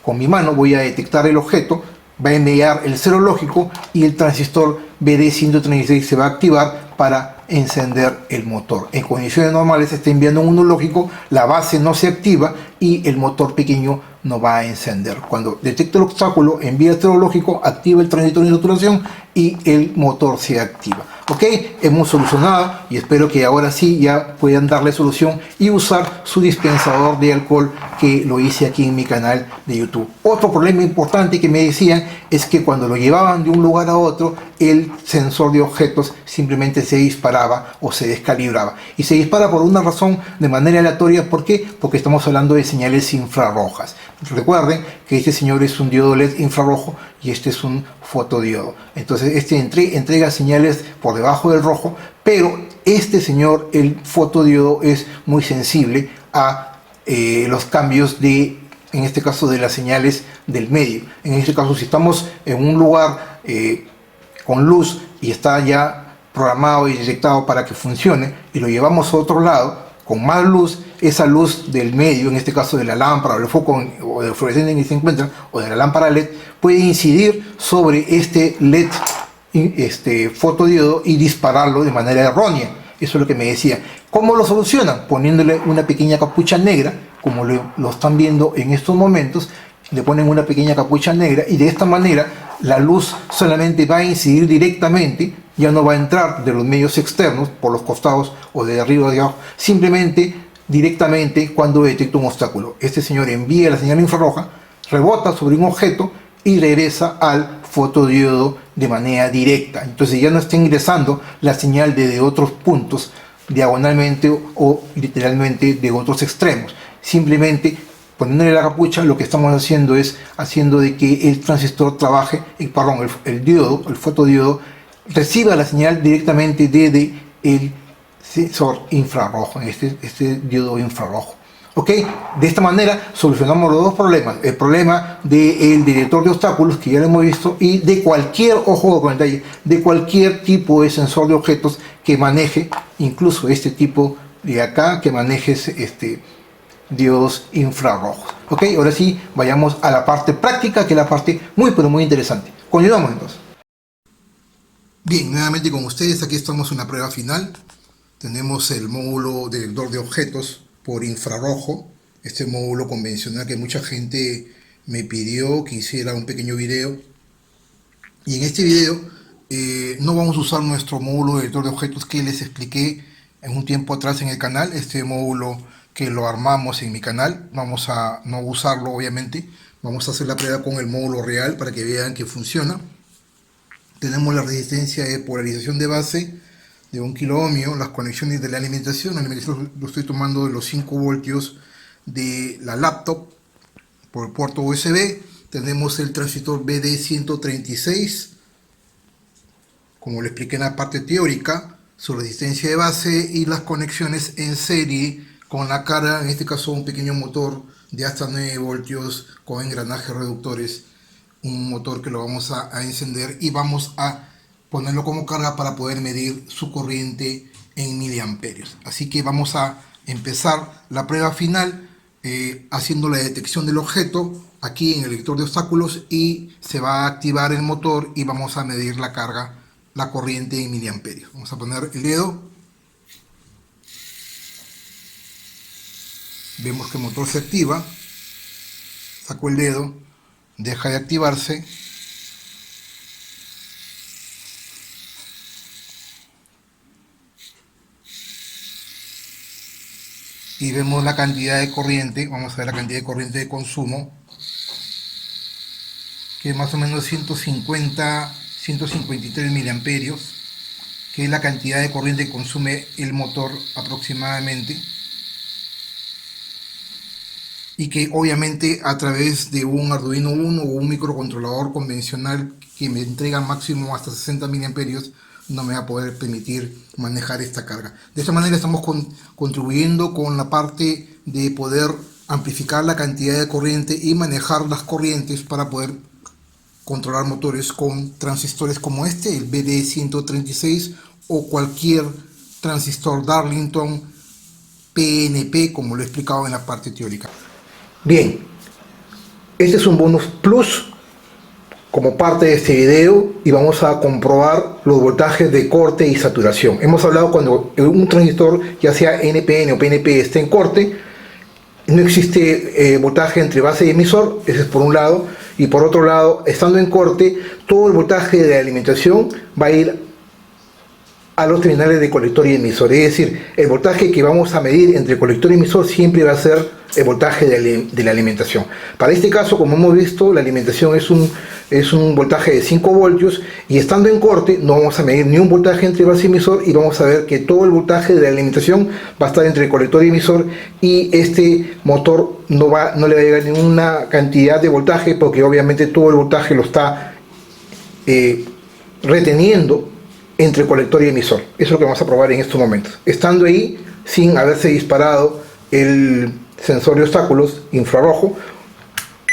con mi mano voy a detectar el objeto, va a enviar el 0 lógico y el transistor BD136 se va a activar para encender el motor. En condiciones normales se está enviando un 1 lógico, la base no se activa y el motor pequeño no va a encender. Cuando detecta el obstáculo, envía el 0 lógico, activa el transistor de saturación y el motor se activa. Ok, hemos solucionado, y espero que ahora sí ya puedan darle solución y usar su dispensador de alcohol, que lo hice aquí en mi canal de YouTube. Otro problema importante que me decían es que cuando lo llevaban de un lugar a otro, el sensor de objetos simplemente se disparaba o se descalibraba, y se dispara por una razón de manera aleatoria. ¿Por qué? Porque estamos hablando de señales infrarrojas. Recuerden que este señor es un diodo LED infrarrojo y este es un fotodiodo. Entonces este entrega señales por debajo del rojo, pero Este señor, el fotodiodo, es muy sensible a los cambios de, en este caso, de las señales del medio. En este caso, si estamos en un lugar con luz y está ya programado y detectado para que funcione, y lo llevamos a otro lado con más luz, esa luz del medio, en este caso de la lámpara o del foco o del fluorescente en que se encuentra, o de la lámpara LED, puede incidir sobre este LED fotodiodo y dispararlo de manera errónea. Eso es lo que me decía. ¿Cómo lo solucionan? Poniéndole una pequeña capucha negra, como lo están viendo en estos momentos. Le ponen una pequeña capucha negra y de esta manera la luz solamente va a incidir directamente, ya no va a entrar de los medios externos, por los costados o de arriba o de abajo, simplemente directamente cuando detecta un obstáculo. Este señor envía la señal infrarroja, rebota sobre un objeto y regresa al fotodiodo de manera directa. Entonces ya no está ingresando la señal desde otros puntos, diagonalmente o literalmente de otros extremos. Simplemente poniéndole la capucha, lo que estamos haciendo es haciendo de que el transistor trabaje, el diodo, el fotodiodo, reciba la señal directamente desde el sensor infrarrojo, este diodo infrarrojo. ¿Ok? De esta manera solucionamos los dos problemas. El problema del detector de obstáculos, que ya lo hemos visto, y de cualquier, ojo con el detalle, de cualquier tipo de sensor de objetos que maneje, incluso este tipo de acá, que maneje diodos infrarrojos. Ok, ahora sí, vayamos a la parte práctica, que es la parte muy pero muy interesante. Continuamos entonces. Bien, nuevamente con ustedes, aquí estamos en la prueba final. Tenemos el módulo de detector de objetos por infrarrojo, este módulo convencional que mucha gente me pidió que hiciera un pequeño video. Y en este video no vamos a usar nuestro módulo de detector de objetos que les expliqué en un tiempo atrás en el canal. Este módulo que lo armamos en mi canal, vamos a no usarlo obviamente, vamos a hacer la prueba con el módulo real para que vean que funciona. Tenemos la resistencia de polarización de base de 1 kilo ohmio, las conexiones de la alimentación lo estoy tomando de los 5 voltios de la laptop por el puerto USB. Tenemos el transistor BD136, como lo expliqué en la parte teórica, su resistencia de base y las conexiones en serie con la carga, en este caso un pequeño motor de hasta 9 voltios con engranajes reductores, un motor que lo vamos a encender y vamos a ponerlo como carga para poder medir su corriente en miliamperios. Así que vamos a empezar la prueba final haciendo la detección del objeto aquí en el lector de obstáculos, y se va a activar el motor y vamos a medir la carga, la corriente en miliamperios. Vamos a poner el dedo. Vemos que el motor se activa. Saco el dedo, deja de activarse. Y vemos la cantidad de corriente. Vamos a ver la cantidad de corriente de consumo, que es más o menos 153 miliamperios, que es la cantidad de corriente que consume el motor aproximadamente, y que obviamente a través de un Arduino Uno o un microcontrolador convencional que me entrega máximo hasta 60 miliamperios no me va a poder permitir manejar esta carga. De esta manera estamos contribuyendo con la parte de poder amplificar la cantidad de corriente y manejar las corrientes para poder controlar motores con transistores como este, el BD136, o cualquier transistor Darlington PNP, como lo he explicado en la parte teórica. Bien, este es un bonus plus como parte de este video, y vamos a comprobar los voltajes de corte y saturación. Hemos hablado cuando un transistor, ya sea NPN o PNP, está en corte, no existe voltaje entre base y emisor, ese es por un lado, y por otro lado, estando en corte, todo el voltaje de alimentación va a ir a los terminales de colector y emisor. Es decir, el voltaje que vamos a medir entre colector y emisor siempre va a ser el voltaje de la alimentación. Para este caso, como hemos visto, la alimentación es un voltaje de 5 voltios, y estando en corte no vamos a medir ni un voltaje entre base y emisor, y vamos a ver que todo el voltaje de la alimentación va a estar entre colector y emisor, y este motor no le va a llegar ninguna cantidad de voltaje, porque obviamente todo el voltaje lo está reteniendo entre colector y emisor. Eso es lo que vamos a probar en estos momentos. Estando ahí, sin haberse disparado el sensor de obstáculos infrarrojo,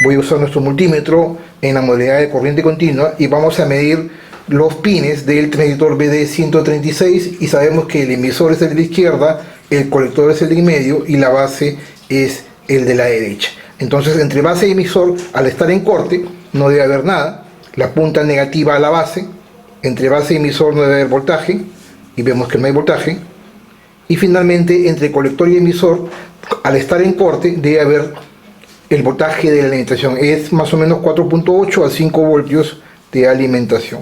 voy a usar nuestro multímetro en la modalidad de corriente continua y vamos a medir los pines del transistor BD136 y sabemos que el emisor es el de la izquierda, el colector es el de en medio y la base es el de la derecha. Entonces, entre base y emisor, al estar en corte, no debe haber nada. La punta negativa a la base, entre base y emisor no debe haber voltaje, y vemos que no hay voltaje. Y finalmente, entre colector y emisor, al estar en corte, debe haber el voltaje de la alimentación. Es más o menos 4.8 a 5 voltios de alimentación.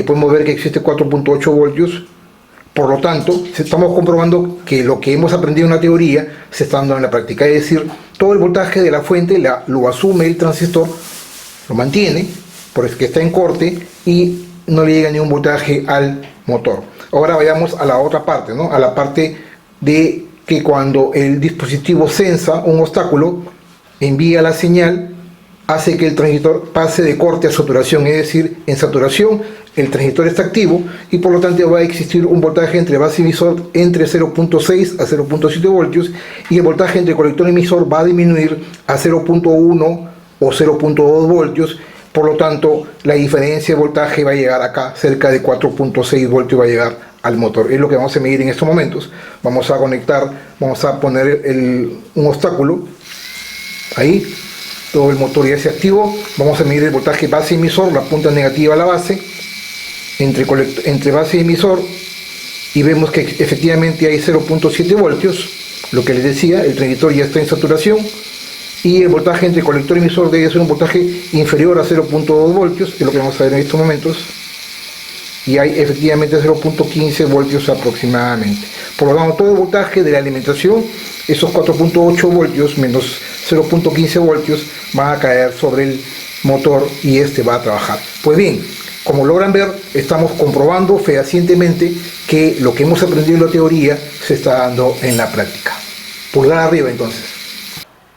Podemos ver que existe 4.8 voltios. Por lo tanto, estamos comprobando que lo que hemos aprendido en la teoría se está dando en la práctica. Es decir, todo el voltaje de la fuente lo asume el transistor, lo mantiene, porque está en corte y no le llega ningún voltaje al motor. Ahora vayamos a la otra parte, ¿no? A la parte de que cuando el dispositivo sensa un obstáculo, envía la señal, hace que el transistor pase de corte a saturación, es decir, en saturación el transistor está activo y por lo tanto va a existir un voltaje entre base y emisor entre 0.6 a 0.7 voltios y el voltaje entre colector y emisor va a disminuir a 0.1 o 0.2 voltios. Por lo tanto, la diferencia de voltaje va a llegar acá, cerca de 4.6 voltios va a llegar al motor. Es lo que vamos a medir en estos momentos. Vamos a conectar, vamos a poner un obstáculo ahí. Todo el motor ya se activó. Vamos a medir el voltaje base emisor, la punta negativa a la base, entre base y emisor, y vemos que efectivamente hay 0.7 voltios, lo que les decía, el transistor ya está en saturación, y el voltaje entre colector y emisor debe ser un voltaje inferior a 0.2 voltios, es lo que vamos a ver en estos momentos, y hay efectivamente 0.15 voltios aproximadamente. Por lo tanto, todo el voltaje de la alimentación, esos 4.8 voltios menos 0.15 voltios, van a caer sobre el motor y este va a trabajar. Pues bien, como logran ver, estamos comprobando fehacientemente que lo que hemos aprendido en la teoría se está dando en la práctica. Pulgar arriba entonces.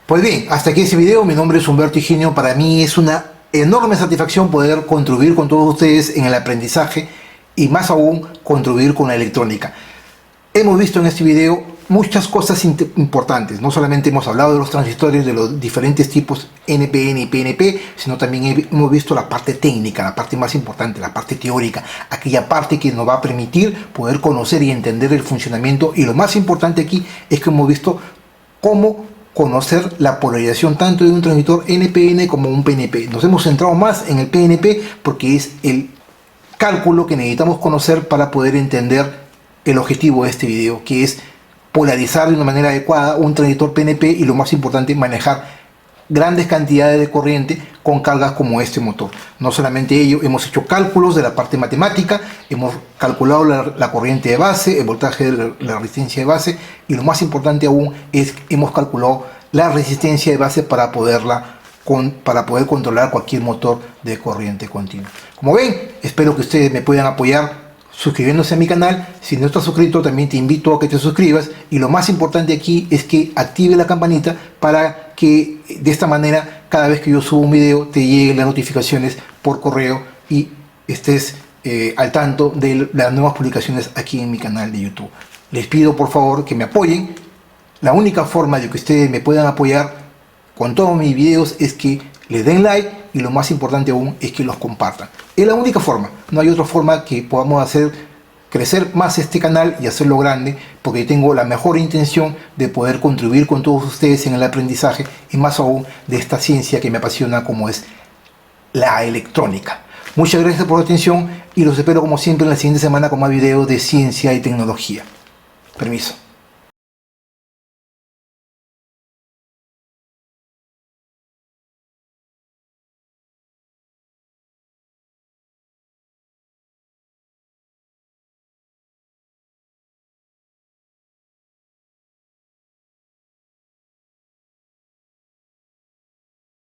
Pues bien, hasta aquí este video. Mi nombre es Humberto Higinio. Para mí es una enorme satisfacción poder contribuir con todos ustedes en el aprendizaje y más aún contribuir con la electrónica. Hemos visto en este video muchas cosas importantes. No solamente hemos hablado de los transistores, de los diferentes tipos NPN y PNP, sino también hemos visto la parte técnica, la parte más importante, la parte teórica, aquella parte que nos va a permitir poder conocer y entender el funcionamiento. Y lo más importante aquí es que hemos visto cómo conocer la polarización tanto de un transistor NPN como un PNP. Nos hemos centrado más en el PNP porque es el cálculo que necesitamos conocer para poder entender el objetivo de este video, que es polarizar de una manera adecuada un transistor PNP y lo más importante, manejar grandes cantidades de corriente con cargas como este motor. No solamente ello, hemos hecho cálculos de la parte matemática, hemos calculado la corriente de base, el voltaje de la resistencia de base y lo más importante aún es que hemos calculado la resistencia de base para poder controlar cualquier motor de corriente continua. Como ven, espero que ustedes me puedan apoyar suscribiéndose a mi canal. Si no estás suscrito, también te invito a que te suscribas y lo más importante aquí es que active la campanita para que de esta manera cada vez que yo subo un video te lleguen las notificaciones por correo y estés al tanto de las nuevas publicaciones aquí en mi canal de YouTube. Les pido por favor que me apoyen. La única forma de que ustedes me puedan apoyar con todos mis videos es que les den like y lo más importante aún es que los compartan. Es la única forma, no hay otra forma que podamos hacer crecer más este canal y hacerlo grande, porque tengo la mejor intención de poder contribuir con todos ustedes en el aprendizaje y más aún de esta ciencia que me apasiona como es la electrónica. Muchas gracias por la atención y los espero como siempre en la siguiente semana con más videos de ciencia y tecnología. Permiso.